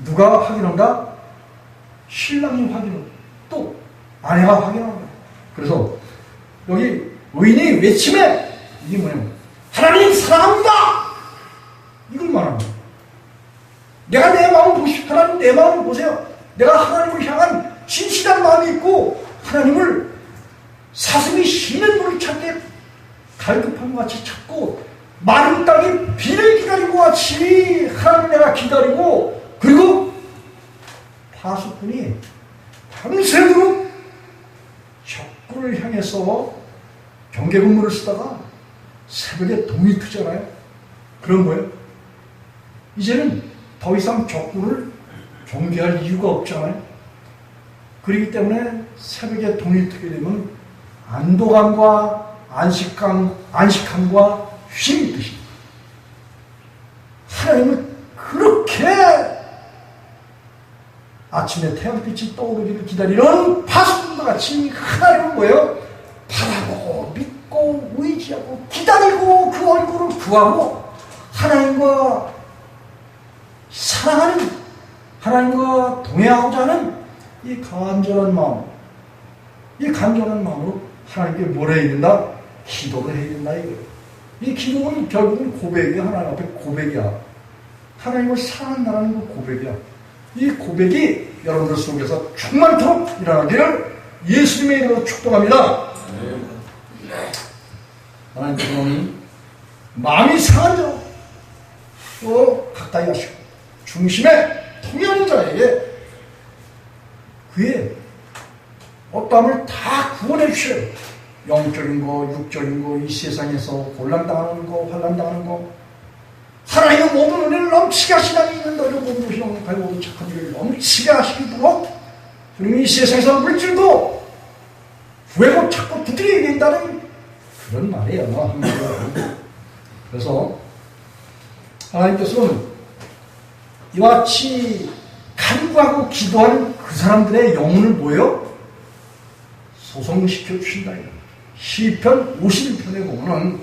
누가 확인한다? 신랑이 확인하고 또 아내가 확인하고. 그래서 여기 의인이 외침에 이게 뭐냐면 하나님 사랑합니다! 이걸 말합니다. 내가 내 마음을 보십시오. 하나님 내 마음을 보세요. 내가 하나님을 향한 진실한 마음이 있고 하나님을 사슴이 쉬는 물을 찾게 갈급한 것 같이 찾고 마른 땅이 비를 기다리고 같이 하나님 내가 기다리고 그리고 파수꾼이 밤새도록 적군을 향해서 경계 근무를 쓰다가 새벽에 동이 트잖아요. 그런 거예요. 이제는 더 이상 적군을 경계할 이유가 없잖아요. 그렇기 때문에 새벽에 동이 트게 되면 안도감과 안식함과 쉼이 뜻입니다. 하나님을 그렇게 아침에 태양빛이 떠오르기를 기다리는 파수꾼과 같이 하나님을 뭐예요? 바라보고 믿고 의지하고 기다리고 그 얼굴을 구하고 하나님과 사랑하는 하나님과 동행하고자 하는 이 간절한 마음, 이 간절한 마음으로 하나님께 뭘 해야 된다? 기도를 해야 된다 이거예요. 이 기도는 결국은 고백이야. 하나님 앞에 고백이야. 하나님을 사랑한다는 그 고백이야. 이 고백이 여러분들 속에서 충만토록 일어나기를 예수님의 이름으로 축복합니다. 하나님께서는 마음이 상한 자 또 가까이 하시고 중심에 통하는 자에게 그의 어떠함을 다 구원해 주셔요. 영적인 거, 육적인 거, 이 세상에서 곤란당하는 거, 환난당하는 거, 하나님의 모든 은혜를 넘치게 하시다니 있는 너희를 모든 것이 영원하여 모든 착한 일을 넘치게 하시도록 그러면 이 세상에서 물질도 구해고 찾고 두드리게 된다는 그런 말이에요. 그래서 하나님께서는 이와 같이 간구하고 기도하는 그 사람들의 영혼을 뭐예요? 소성시켜 주신다. 시편 51편에 보면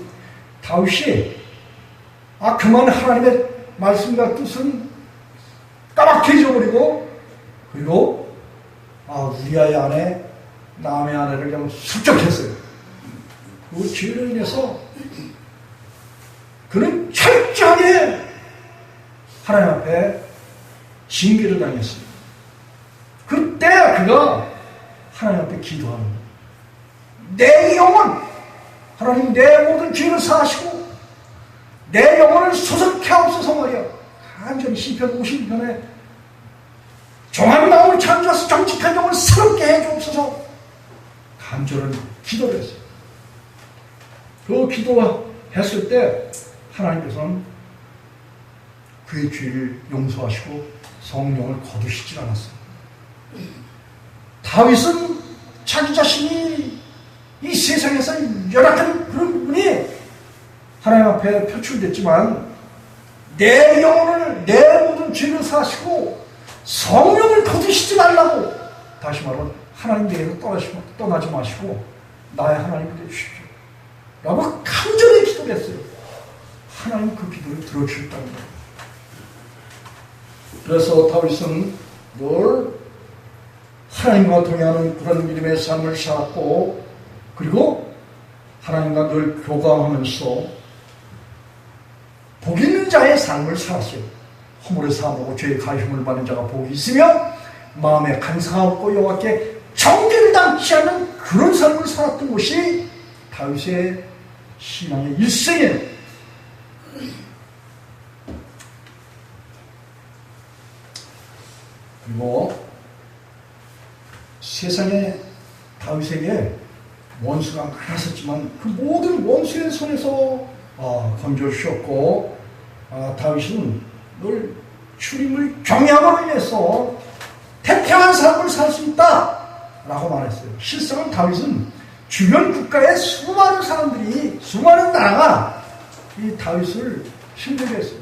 다윗이 그만 하나님의 말씀과 뜻은 까맣게 잊어버리고 그리고 우리아의 아내 남의 아내를 그냥 습격했어요. 그 죄로 인해서 그는 철저하게 하나님 앞에 징계를 당했어요. 그때 그가 하나님 앞에 기도하는 거예요. 내 영혼, 하나님 내 모든 죄를 사하시고 내 영혼을 소속해 하옵소서 말이야. 간절히 시편 51편에 정한 마음을 창조해서 정직한 영혼을 새롭게 해주옵소서 간절한 기도를 했어요. 그 기도했을 때 하나님께서는 그의 죄를 용서하시고 성령을 거두시질 않았어요. 다윗은 자기 자신이 이 세상에서 열악한 그런 분이 하나님 앞에 표출됐지만 내 영혼을 내 모든 죄를 사시고 성령을 거두시지 말라고 다시 말하면 하나님 내게로 떠나지 마시고 나의 하나님이 되주십시오 라고 간절히 기도를 했어요. 하나님 그 기도를 들어주셨다는 거예요. 그래서 다윗은 늘 하나님과 동행하는 그런 믿음의 삶을 살았고 그리고 하나님과 늘 교감하면서 복 있는 자의 삶을 살았어요. 허물의 사함하고 죄의 가심을 받는 자가 복이 있으며 마음에 간사하고 여호와께 정죄를 당치 않는 그런 삶을 살았던 것이 다윗의 신앙의 일생이에요. 그리고 세상에 다윗에게 원수가 많았었지만 그 모든 원수의 손에서 건져주셨고 다윗은 늘 주님을 경외함으로 인해서 태평한 삶을 살 수 있다라고 말했어요. 실상은 다윗은 주변 국가의 수많은 사람들이 수많은 나라가 이 다윗을 힘들게 했어요.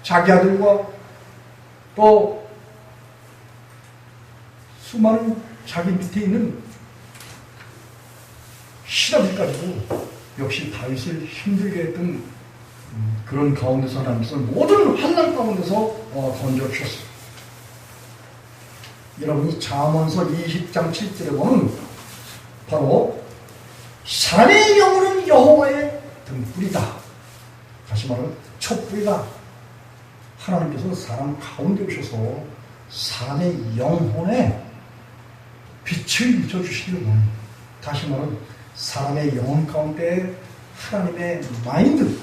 자기 아들과 또 수많은 자기 밑에 있는 신하들까지도 역시 다윗을 힘들게 했던 그런 가운데서 하나님께서 모든 환난 가운데서 건져주셨어요. 여러분이 잠언서 20장 7절에 보면 바로 사람의 영혼은 여호와의 등불이다. 다시 말하면 촛불이다. 하나님께서 사람 가운데 오셔서 사람의 영혼에 빛을 비춰주시기를 원합니다. 다시 말하면 사람의 영혼 가운데 하나님의 마인드,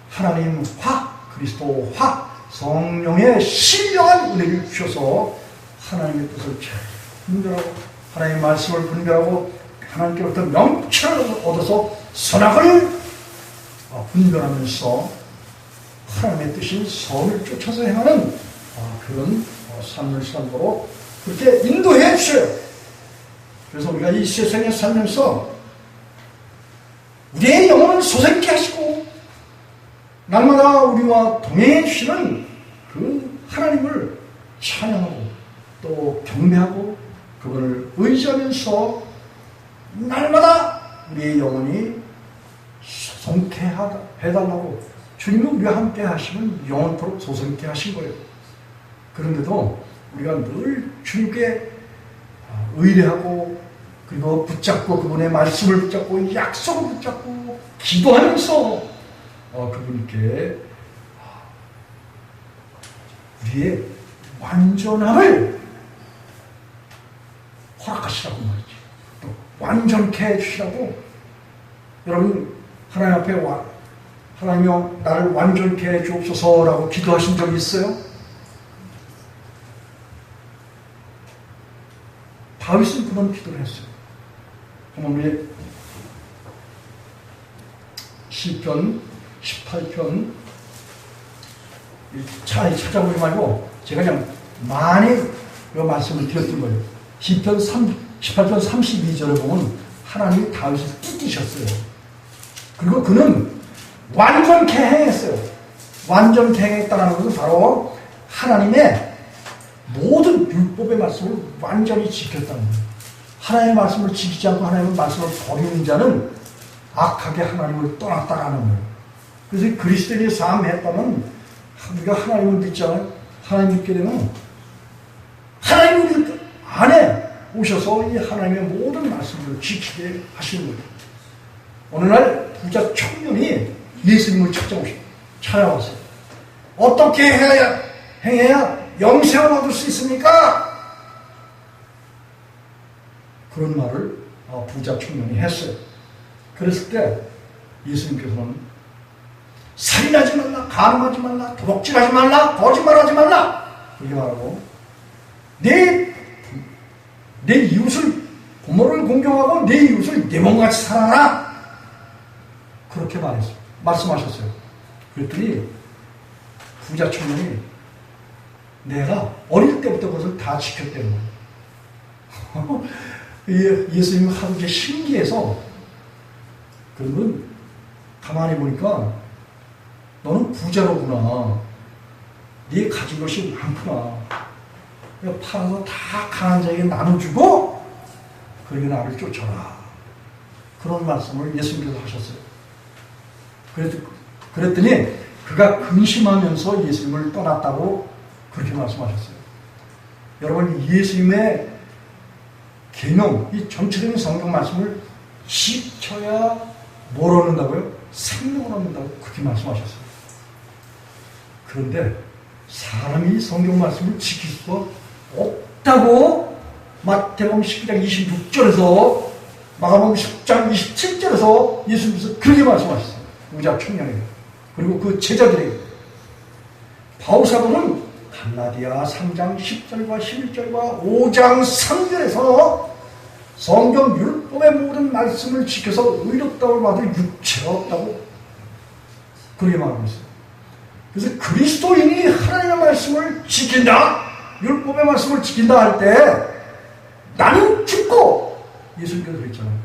하나님 화, 그리스도 화, 성령의 신령한 은혜를 주셔서 하나님의 뜻을 잘 분별하고 하나님의 말씀을 분별하고 하나님께로부터 명철을 얻어서 선악을 분별하면서 하나님의 뜻인 선을 쫓아서 행하는 그런 삶을 살도록 그렇게 인도해 주셔요. 그래서 우리가 이 세상에 살면서 우리의 영혼을 소생케 하시고 날마다 우리와 동행해 주시는 그 하나님을 찬양하고 또 경배하고 그분을 의지하면서 날마다 우리의 영혼이 소생케 해달라고 주님은 우리와 함께 하시면 영원토록 소생케 하신 거예요. 그런데도 우리가 늘 주님께 의뢰하고 그리고 붙잡고 그분의 말씀을 붙잡고 약속을 붙잡고 기도하면서 그분께 우리의 완전함을 허락하시라고 말이지. 또 완전케 해주시라고. 여러분 하나님 앞에 하나님이여 나를 완전케 해주옵소서라고 기도하신 적이 있어요? 다윗은 그런 기도를 했어요. 한번 우리 시편 18편 찾아보지 말고 제가 그냥 많이 그 말씀을 드렸던 거예요. 시편 18편 32절에 보면 하나님이 다윗을 찢으셨어요. 그리고 그는 완전케 행했어요. 완전케 행했다는 것은 바로 하나님의 모든 율법의 말씀을 완전히 지켰다는 거예요. 하나님의 말씀을 지키지 않고 하나님의 말씀을 버리는 자는 악하게 하나님을 떠났다라는 거예요. 그래서 그리스도인의 삶을 했다면 우리가 하나님을 믿잖아요. 하나님 믿게 되면 하나님이 우리 안에 오셔서 이 하나님의 모든 말씀을 지키게 하시는 거예요. 어느 날 부자 청년이 예수님을 찾아왔어요. 어떻게 행해야 영생을 얻을 수 있습니까? 그런 말을 부자 청년이 했어요. 그랬을 때 예수님께서는 살인하지 말라, 간음하지 말라, 도둑질하지 말라, 거짓말하지 말라 이렇게 말하고 내 이웃을 부모를 공경하고 내 이웃을 내 몸같이 사랑하라 그렇게 말씀하셨어요. 그랬더니 부자 청년이 내가 어릴 때부터 그것을 다 지켰다는 거예요. 예수님 하도 이제 신기해서 그러면 가만히 보니까 너는 부자로구나. 네 가진 것이 많구나. 팔아서 다 가난한 자에게 나눠주고 그러게 나를 쫓아라. 그런 말씀을 예수님께서 하셨어요. 그랬더니 그가 근심하면서 예수님을 떠났다고 그렇게 말씀하셨어요. 여러분 예수님의 계명, 이 전체적인 성경 말씀을 지켜야 뭘 얻는다고요? 생명을 얻는다고 그렇게 말씀하셨어요. 그런데 사람이 성경 말씀을 지킬 수 없다고 마태복음 19장 26절에서 마가복음 10장 27절에서 예수님께서 그렇게 말씀하셨어요. 부자 청년에게 그리고 그 제자들에게. 바울사도는 갈라디아 3장 10절과 11절과 5장 3절에서 성경 율법의 모든 말씀을 지켜서 의롭다고 받을 육체가 없다고 그렇게 말하고 있어요. 그래서 그리스도인이 하나님의 말씀을 지킨다, 율법의 말씀을 지킨다 할 때 나는 죽고 예수님께서 그랬잖아요.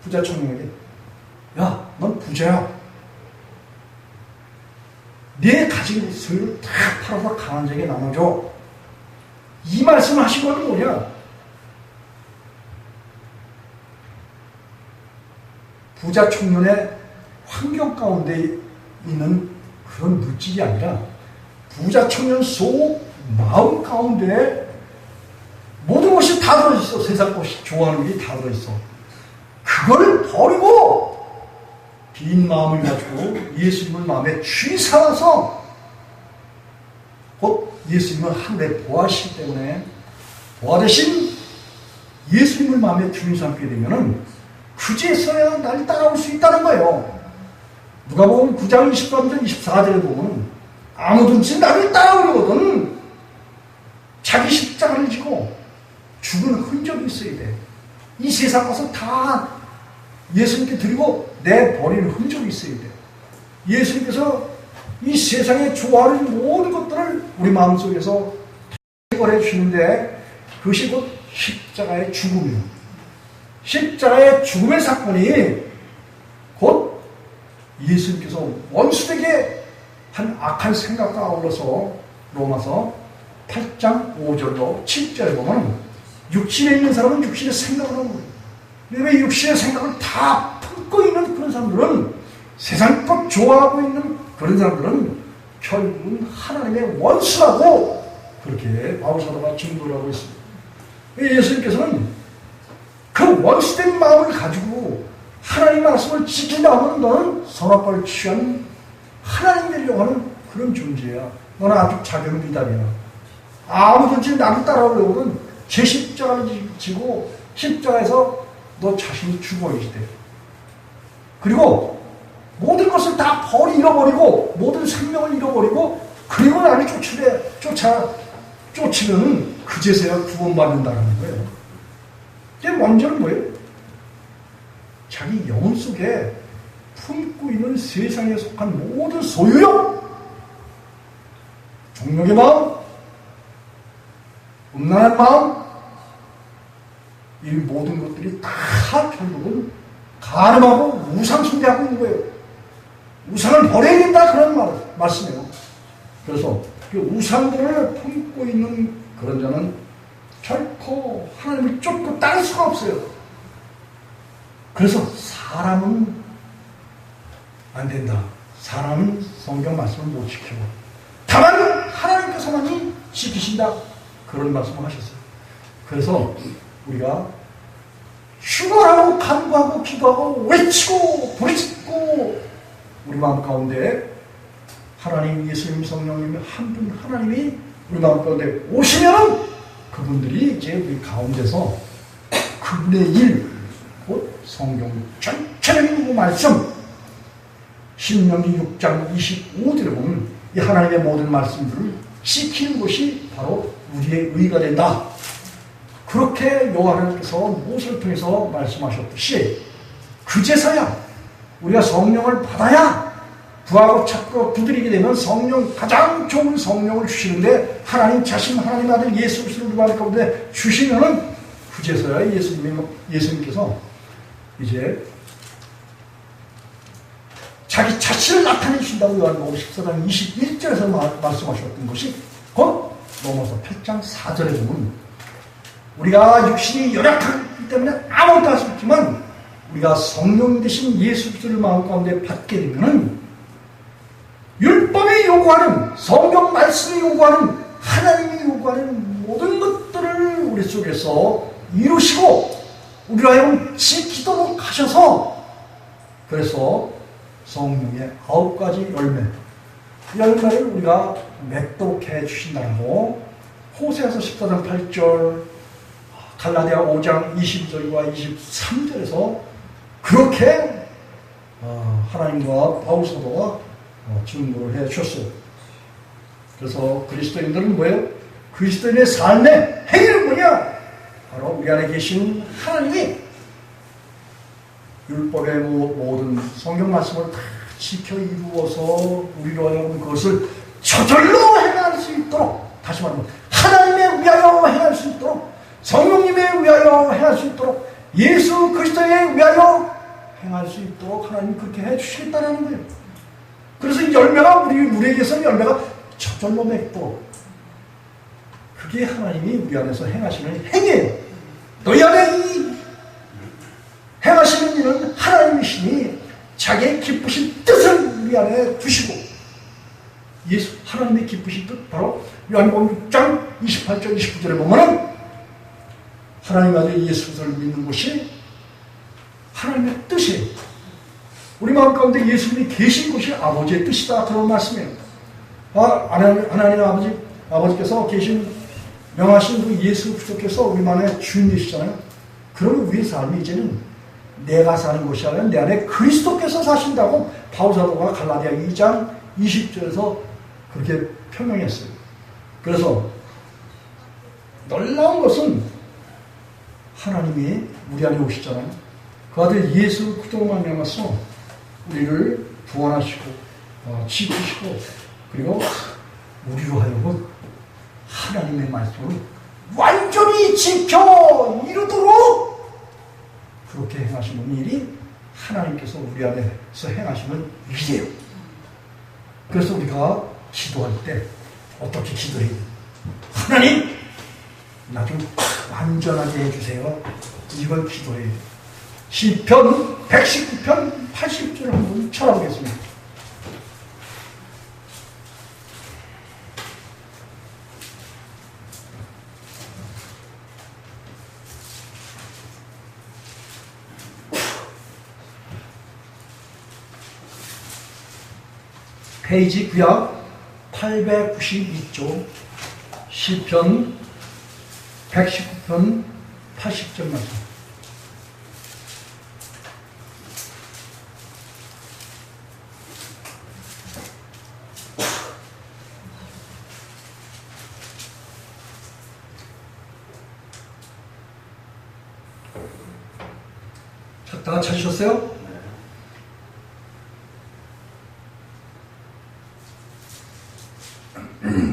부자 청년에게 야, 넌 부자야. 네 가진 소유를 다 팔아서 가난한 자에게 나눠줘. 이 말씀을 하신 건 뭐냐? 부자 청년의 환경 가운데 있는 그런 물질이 아니라 부자 청년 속 마음 가운데 모든 것이 다 들어있어. 세상 것이 좋아하는 게 다 들어있어. 그걸 버리고 빈 마음을 가지고 예수님을 마음에 주의 삼아서 곧 예수님을 하늘에 보아시기 때문에 보아 대신 예수님을 마음에 주의 삼게 되면은 그제서야 날 따라올 수 있다는 거예요. 누가복음 9장 23절 24절에 보면 아무든지 나를 따라오려거든 자기 십자가를 지고 죽은 흔적이 있어야 돼. 이 세상 것은 다 예수님께 드리고 내버리는 흔적이 있어야 돼. 예수님께서 이 세상에 좋아하는 모든 것들을 우리 마음속에서 해결해 주시는데 그것이 곧 십자가의 죽음이에요. 십자가의 죽음의 사건이 곧 예수님께서 원수에게 한 악한 생각과 아울러서 로마서 8장 5절로 7절에 보면 육신에 있는 사람은 육신의 생각을 하는 거예요. 왜 육신의 생각을 다 품고 있는 그런 사람들은 세상 것 좋아하고 있는 그런 사람들은 결국은 하나님의 원수라고 그렇게 바울사도가 증거를 하고 있습니다. 예수님께서는 그 원수된 마음을 가지고 하나님 말씀을 지킨다 하면 너는 선악과를 취한 하나님 되려고 하는 그런 존재야. 너는 아주 작은 비단이야. 아무든지 나를 따라오려고는 제 십자가를 지고 십자가에서 너 자신이 죽어야지 돼. 그리고 모든 것을 다 잃어버리고 모든 생명을 잃어버리고 그리고 나를 쫓으면 그제서야 구원받는다는 거예요. 이게 먼저는 뭐예요? 자기 영혼 속에 품고 있는 세상에 속한 모든 소유욕, 종력의 마음, 음란한 마음, 이 모든 것들이 다 결국은 가늠하고 우상 숭배하고 있는 거예요. 우상을 버려야 된다 그런 말씀이에요. 그래서 그 우상들을 품고 있는 그런 자는 결코 하나님을 쫓고 따를 수가 없어요. 그래서 사람은 안 된다. 사람은 성경 말씀을 못 지키고 다만 하나님께서만이 지키신다. 그런 말씀을 하셨어요. 그래서 우리가 휴가하고 간구하고 기도하고 외치고 부르짖고 우리 마음 가운데 하나님, 예수님, 성령님 한 분 하나님이 우리 마음 가운데 오시면 그분들이 이제 우리 가운데서 그분의 일, 곧 성경 전체적인 말씀 신명기 6장 25절에 보면 이 하나님의 모든 말씀들을 지키는 것이 바로 우리의 의가 된다. 그렇게 여호와 하나님께서 모세를 통해서 말씀하셨듯이 그제서야 우리가 성령을 받아야 구하고 찾고 두드리게 되면 성령, 가장 좋은 성령을 주시는데 하나님 자신, 하나님 아들 예수 그리스도를 우리 마음 가운데 주시면은 그제서야 예수님께서 이제 자기 자신을 나타내 주신다고 요한복음 14장 21절에서 말씀하셨던 것이 곧 로마서 8장 4절에 보면 우리가 육신이 연약하기 때문에 아무것도 할 수 없지만 우리가 성령 되신 예수 그리스도를 마음 가운데 받게 되면은 율법이 요구하는 성경 말씀이 요구하는 하나님이 요구하는 모든 것들을 우리 속에서 이루시고 우리로 하여금 지키도록 하셔서 그래서 성령의 9가지 열매를 우리가 맺도록 해주신다고 호세아서 14장 8절 갈라디아 5장 22절과 23절에서 그렇게 하나님과 바울사도가 증거를 해주셨어요. 그래서 그리스도인들은 뭐예요? 그리스도인의 삶의 행위는 뭐냐? 바로 우리 안에 계신 하나님이 율법의 모든 성경 말씀을 다 지켜 이루어서 우리로 하여금 그것을 저절로 행할 수 있도록, 다시 말하면 하나님의 위하여 행할 수 있도록, 성령님의 위하여 행할 수 있도록, 예수 그리스도의 위하여 행할 수 있도록 하나님 그렇게 해주시겠다는 거예요. 그래서 이 열매가 우리에게서 열매가 저절로 맺도록 그게 하나님이 우리 안에서 행하시는 행위예요. 너희 안에 이 행하시는 일은 하나님이시니 자기의 기쁘신 뜻을 우리 안에 두시고, 예수 하나님의 기쁘신 뜻, 바로 요한복음 6장 28절 29절에 보면은 하나님 아들 예수 그리스도를 믿는 것이 하나님의 뜻이에요. 우리 마음 가운데 예수님이 계신 것이 아버지의 뜻이다, 그런 말씀이에요. 하나님 아버지께서 계신 명하신 그 예수 그리스도께서 우리만의 주인이시잖아요. 그러면 우리의 삶이 이제는 내가 사는 것이 아니라 내 안에 그리스도께서 사신다고 바울사도가 갈라디아 2장 20절에서 그렇게 표명했어요. 그래서 놀라운 것은 하나님이 우리 안에 오시잖아요. 그 아들 예수 그리스도로만 말미암아서 우리를 구원하시고 지키시고, 그리고 우리로 하여금 하나님의 말씀을 완전히 지켜 이루도록 그렇게 행하시는 일이 하나님께서 우리 안에서 행하시는 일이에요. 그래서 우리가 기도할 때 어떻게 기도해요? 하나님, 나 좀 완전하게 해주세요. 이걸 기도해요. 시편 119편 80절을 한번 쳐다보겠습니다. 페이지 구약 892쪽 시편 119편 80절 말씀. 다 찾으셨어요?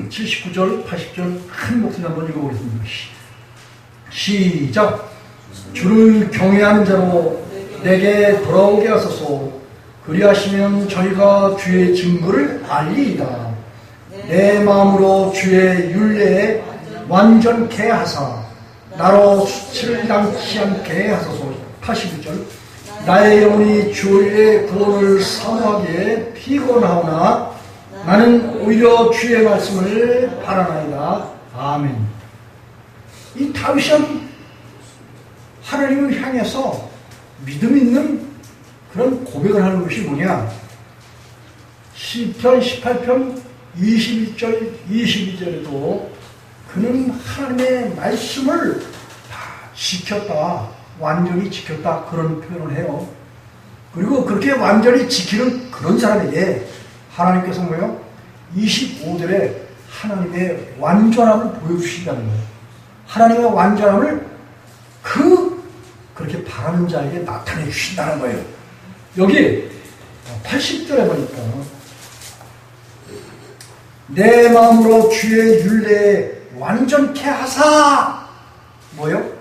79절, 80절 큰 목소리 한번 읽어보겠습니다. 시작. 주를 경외하는 자로 내게 돌아오게 하소서. 그리하시면 저희가 주의 증거를 알리이다. 내 마음으로 주의 율례에 완전케 하사 나로 수치를 당치 않게 하소서. 82절. 나의 영혼이 주의 구원을 사모하기에 피곤하오나 나는 오히려 주의 말씀을 바라나이다. 아멘. 이 다윗은 하나님을 향해서 믿음 있는 그런 고백을 하는 것이 뭐냐? 시편 18편 21절 22절에도 그는 하나님의 말씀을 다 지켰다, 완전히 지켰다, 그런 표현을 해요. 그리고 그렇게 완전히 지키는 그런 사람에게 하나님께서 뭐예요? 25절에 하나님의 완전함을 보여주신다는 거예요. 하나님의 완전함을 그렇게 바라는 자에게 나타내 주신다는 거예요. 여기 80절에 보니까 내 마음으로 주의 율례에 완전케 하사, 뭐예요?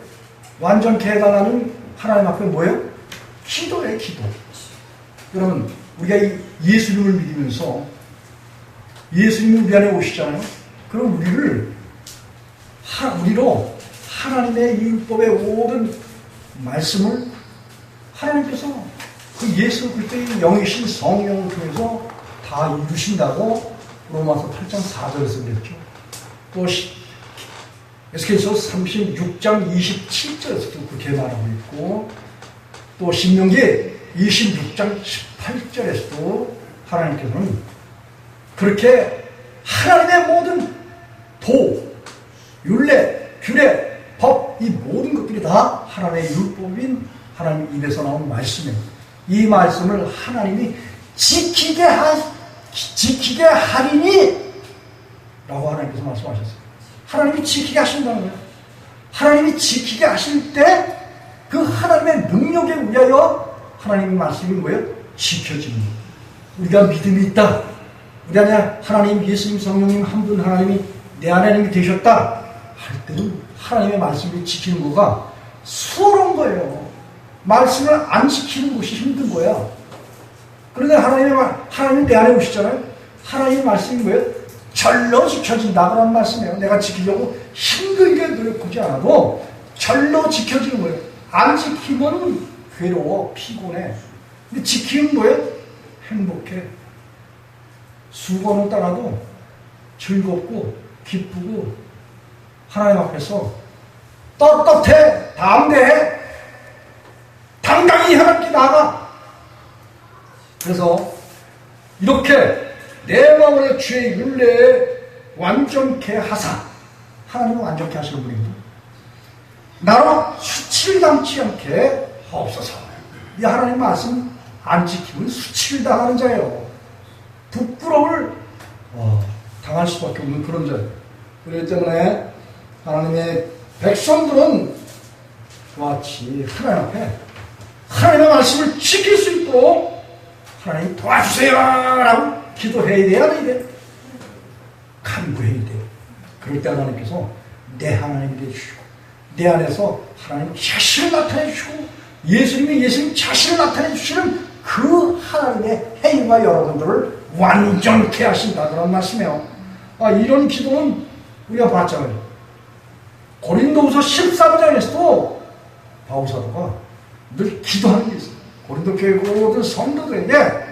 완전케 해달라는 하나님 앞에 뭐예요? 기도예요, 기도. 여러분, 우리가 이 예수님을 믿으면서 예수님이 우리 안에 오시잖아요. 그럼 우리로 하나님의 율법의 모든 말씀을 하나님께서 그 예수 그리스도의 영이신 성령을 통해서 다 이루신다고 로마서 8장 4절에서 그랬죠. 또 에스겔서 36장 27절에서도 그렇게 말하고 있고, 또 신명기 26장 18절에서도 하나님께서는 그렇게 하나님의 모든 율례, 규례, 법, 이 모든 것들이 다 하나님의 율법인 하나님 입에서 나온 말씀이에요. 이 말씀을 하나님이 지키게 하리니 라고 하나님께서 말씀하셨어요. 하나님이 지키게 하신다는 거예요. 하나님이 지키게 하실 때 그 하나님의 능력에 의하여 하나님의 말씀이 뭐예요? 지켜지는 거예요. 우리가 믿음이 있다. 우리 안에 하나님, 예수님, 성령님 한 분 하나님이 내 안에 되셨다 할 때는 하나님의 말씀을 지키는 거가 수월한 거예요. 말씀을 안 지키는 것이 힘든 거야. 그런데 하나님이 내 안에 오시잖아요. 하나님의 말씀이 뭐예요? 절로 지켜진다 그런 말씀이에요. 내가 지키려고 힘들게 노력하지 않아도 절로 지켜지는 거예요. 안 지키면 괴로워, 피곤해. 근데 지키면 뭐예요? 행복해. 수고는 따라도 즐겁고 기쁘고 하나님 앞에서 떳떳해. 다음 대해 당당히 하나님께 나아가. 그래서 이렇게 내 마음의 주의 율례에 완전케 하사. 하나님은 완전케 하시는 분입니다. 나로 수치를 당치 않게 하옵소서. 이 하나님 말씀 안 지키면 수치를 당하는 자예요. 부끄러움을 당할 수밖에 없는 그런 자예요. 그렇기 때문에 하나님의 백성들은 그와 같이 하나님 앞에 하나님의 말씀을 지킬 수 있도록 하나님 도와주세요 라고 기도해야 돼요, 안 해야 돼요? 간구해야 돼요. 그럴 때 하나님께서 내 하나님이 되시고 내 안에서 하나님 자신을 나타내 주시고 예수님 자신을 나타내 주시는 그 하나님의 행위가 여러분들을 완전케 하신다 그런 말씀이에요. 이런 기도는 우리가 봤잖아요. 고린도후서 13장에서도 바울사도가 늘 기도하는 게 있어요. 고린도 교회 모든 성도들에게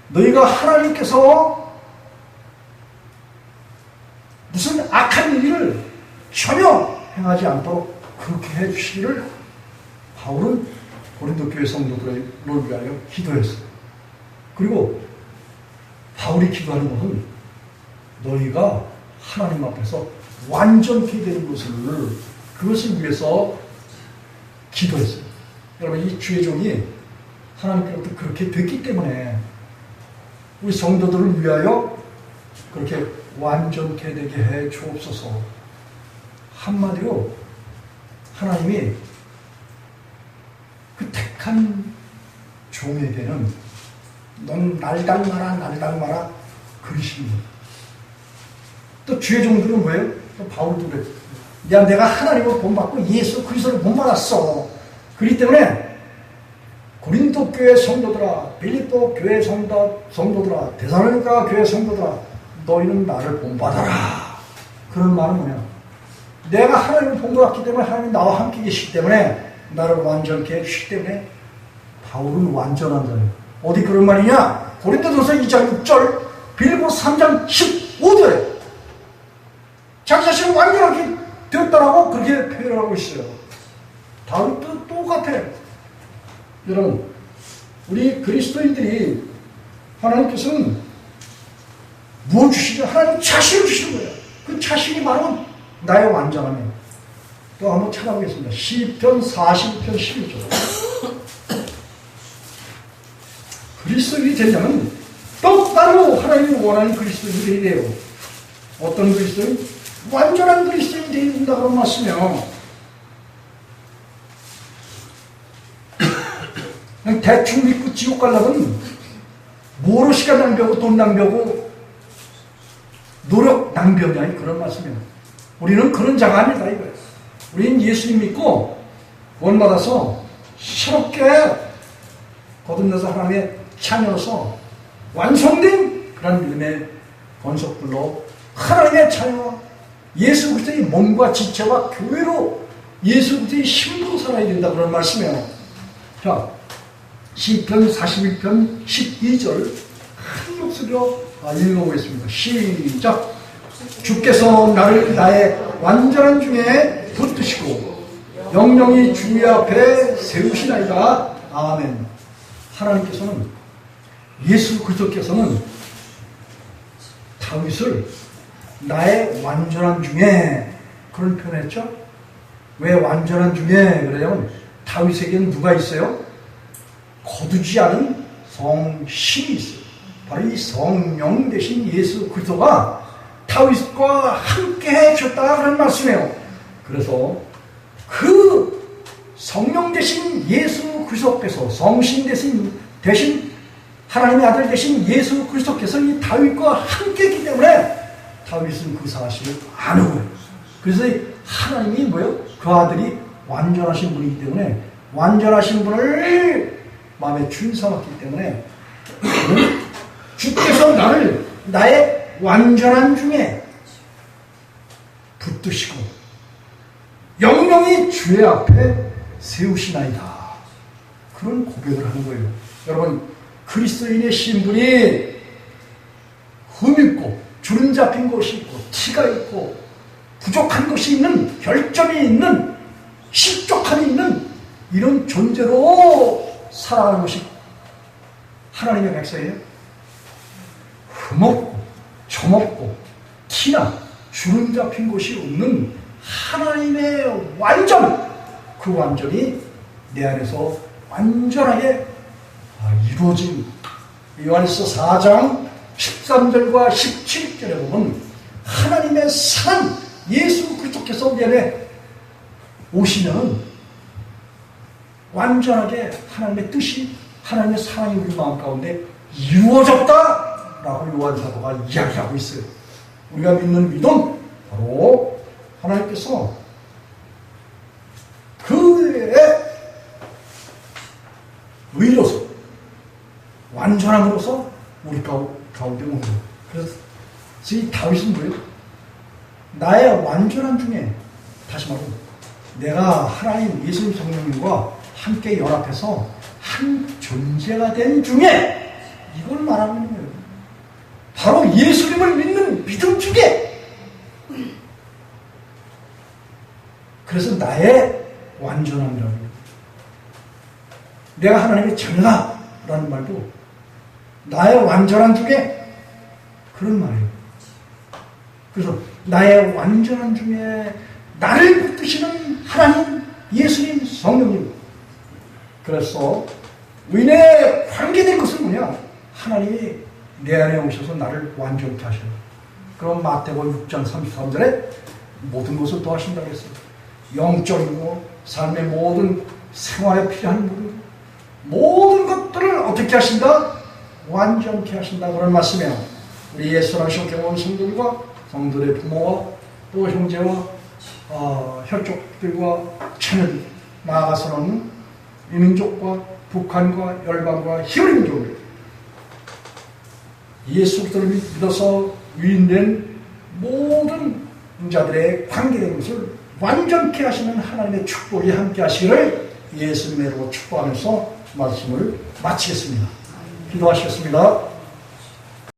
너희가 하나님께서 무슨 악한 일을 전혀 행하지 않도록 그렇게 해주시기를 바울은 고린도 교회 성도들을 위하여 기도했어요. 그리고 바울이 기도하는 것은 너희가 하나님 앞에서 완전히 되는 그것을 위해서 기도했어요. 여러분, 이 주의 종이 하나님께로부터 그렇게 됐기 때문에 우리 성도들을 위하여 그렇게 완전케 되게 해 주옵소서. 한마디로 하나님이 그 택한 종에게는 넌 날 닮아라 그러십니다. 또 주의 종들은 뭐예요? 또 바울도 그래요. 내가 하나님을 본받고 예수 그리스도를 본받았어. 그렇기 때문에 고린도 교회 성도들아, 빌립보 교회 성도들아, 데살로니가 교회 성도들아, 너희는 나를 본받아라. 그런 말은 뭐냐? 내가 하나님을 본받았기 때문에 하나님이 나와 함께 계시기 때문에 나를 완전케 해주시기 때문에 바울은 완전한 자예요. 어디 그런 말이냐? 고린도전서 2장 6절, 빌립보 3장 15절에 자기 자신을 완전하게 되었다라고 그렇게 표현하고 있어요. 다윗도 똑같아요. 여러분, 우리 그리스도인들이 하나님께서는 무엇 주시죠? 하나님 자신을 주시는 거예요. 그 자신이 바로 나의 완전함이에요. 또 한번 찾아보겠습니다. 시편 40편 11절. 그리스도인이 되려면 똑바로 하나님이 원하는 그리스도인이 되어야 돼요. 어떤 그리스도인? 완전한 그리스도인이 되어야 된다 그런 말씀이에요. 그냥 대충 믿고 지옥 가려면 뭐로 시간 낭비하고 돈 낭비하고 노력 낭비하냐 그런 말씀이에요. 우리는 그런 자가 아니다 이거예요. 우리는 예수님 믿고 구원받아서 새롭게 거듭나서 하나님의 자녀로서 완성된 그런 믿음의 권속들로 하나님의 자녀와 예수 그리스도의 몸과 지체와 교회로 예수 그리스도의 힘으로 살아야 된다 그런 말씀이에요. 자, 시편 41편 12절 큰 목소리로 읽어보겠습니다. 시작. 주께서 나를 나의 완전한 중에 붙드시고 영영이 주의 앞에 세우시나이다. 아멘. 하나님께서는 예수 그리스도께서는 다윗을 나의 완전한 중에 그런 표현했죠. 왜 완전한 중에 그래요? 다윗에게는 누가 있어요? 거두지 않은 성신이 있어요. 바로 이 성령 대신 예수 그리스도가 다윗과 함께 해주셨다 그런 말씀이에요. 그래서 그 성령 대신 예수 그리스도께서 성신 대신 하나님의 아들 대신 예수 그리스도께서 이 다윗과 함께 했기 때문에 다윗은 그 사실을 아는 거예요. 그래서 하나님이 뭐예요? 그 아들이 완전하신 분이기 때문에 완전하신 분을 마음에 준삼았기 때문에 주께서 나를 나의 완전한 중에 붙드시고 영영이 주의 앞에 세우시나이다. 그런 고백을 하는 거예요. 여러분, 그리스도인의 신분이 흠있고 주름 잡힌 것이 있고 티가 있고 부족한 것이 있는, 결점이 있는, 실족함이 있는 이런 존재로 살아가는 것이 하나님의 백성이에요. 흠없고 점없고 티나 주름 잡힌 것이 없는 하나님의 완전, 그 완전이 내 안에서 완전하게 이루어진, 요한일서 4장 13절과 17절에 보면 하나님의 사랑, 예수 그리스도께서 우리 안에 오시면 완전하게 하나님의 뜻이, 하나님의 사랑이 우리 마음 가운데 이루어졌다라고 요한 사도가 이야기하고 있어요. 우리가 믿는 믿음, 바로 하나님께서 그의 의로서, 완전함으로써 우리 가운데 오는 거예요. 그래서 이 다윗은 뭐예요? 나의 완전함 중에, 다시 말하면 내가 하나님 예수님 성령님과 함께 연합해서 한 존재가 된 중에 이걸 말하는 거예요. 바로 예수님을 믿는 믿음 중에. 그래서 나의 완전함이라고 해요. 내가 하나님의 자녀다라는 말도 나의 완전한 중에 그런 말이에요. 그래서 나의 완전한 중에 나를 붙드시는 하나님, 예수님, 성령님. 그래서 의인의 관계된 것은 뭐냐? 하나님이 내 안에 오셔서 나를 완전케 하셔요. 그럼 마태복음 6장 33절에 모든 것을 더하신다고 했어요. 영적이고 삶의 모든 생활에 필요한 모든 것들을 어떻게 하신다? 완전케 하신다. 그런 말씀이에요. 우리 예수라시오 경험 성도들과 성도들의 부모와 또 형제와 혈족들과 자녀들, 나아가서는 이민족과 북한과 열방과 히브리민족을 예수 그리스도를 믿어서 유인된 모든 자들의 관계된 것을 완전케 하시는 하나님의 축복이 함께 하시기를 예수님으로 축복하면서 말씀을 마치겠습니다. 기도하시겠습니다.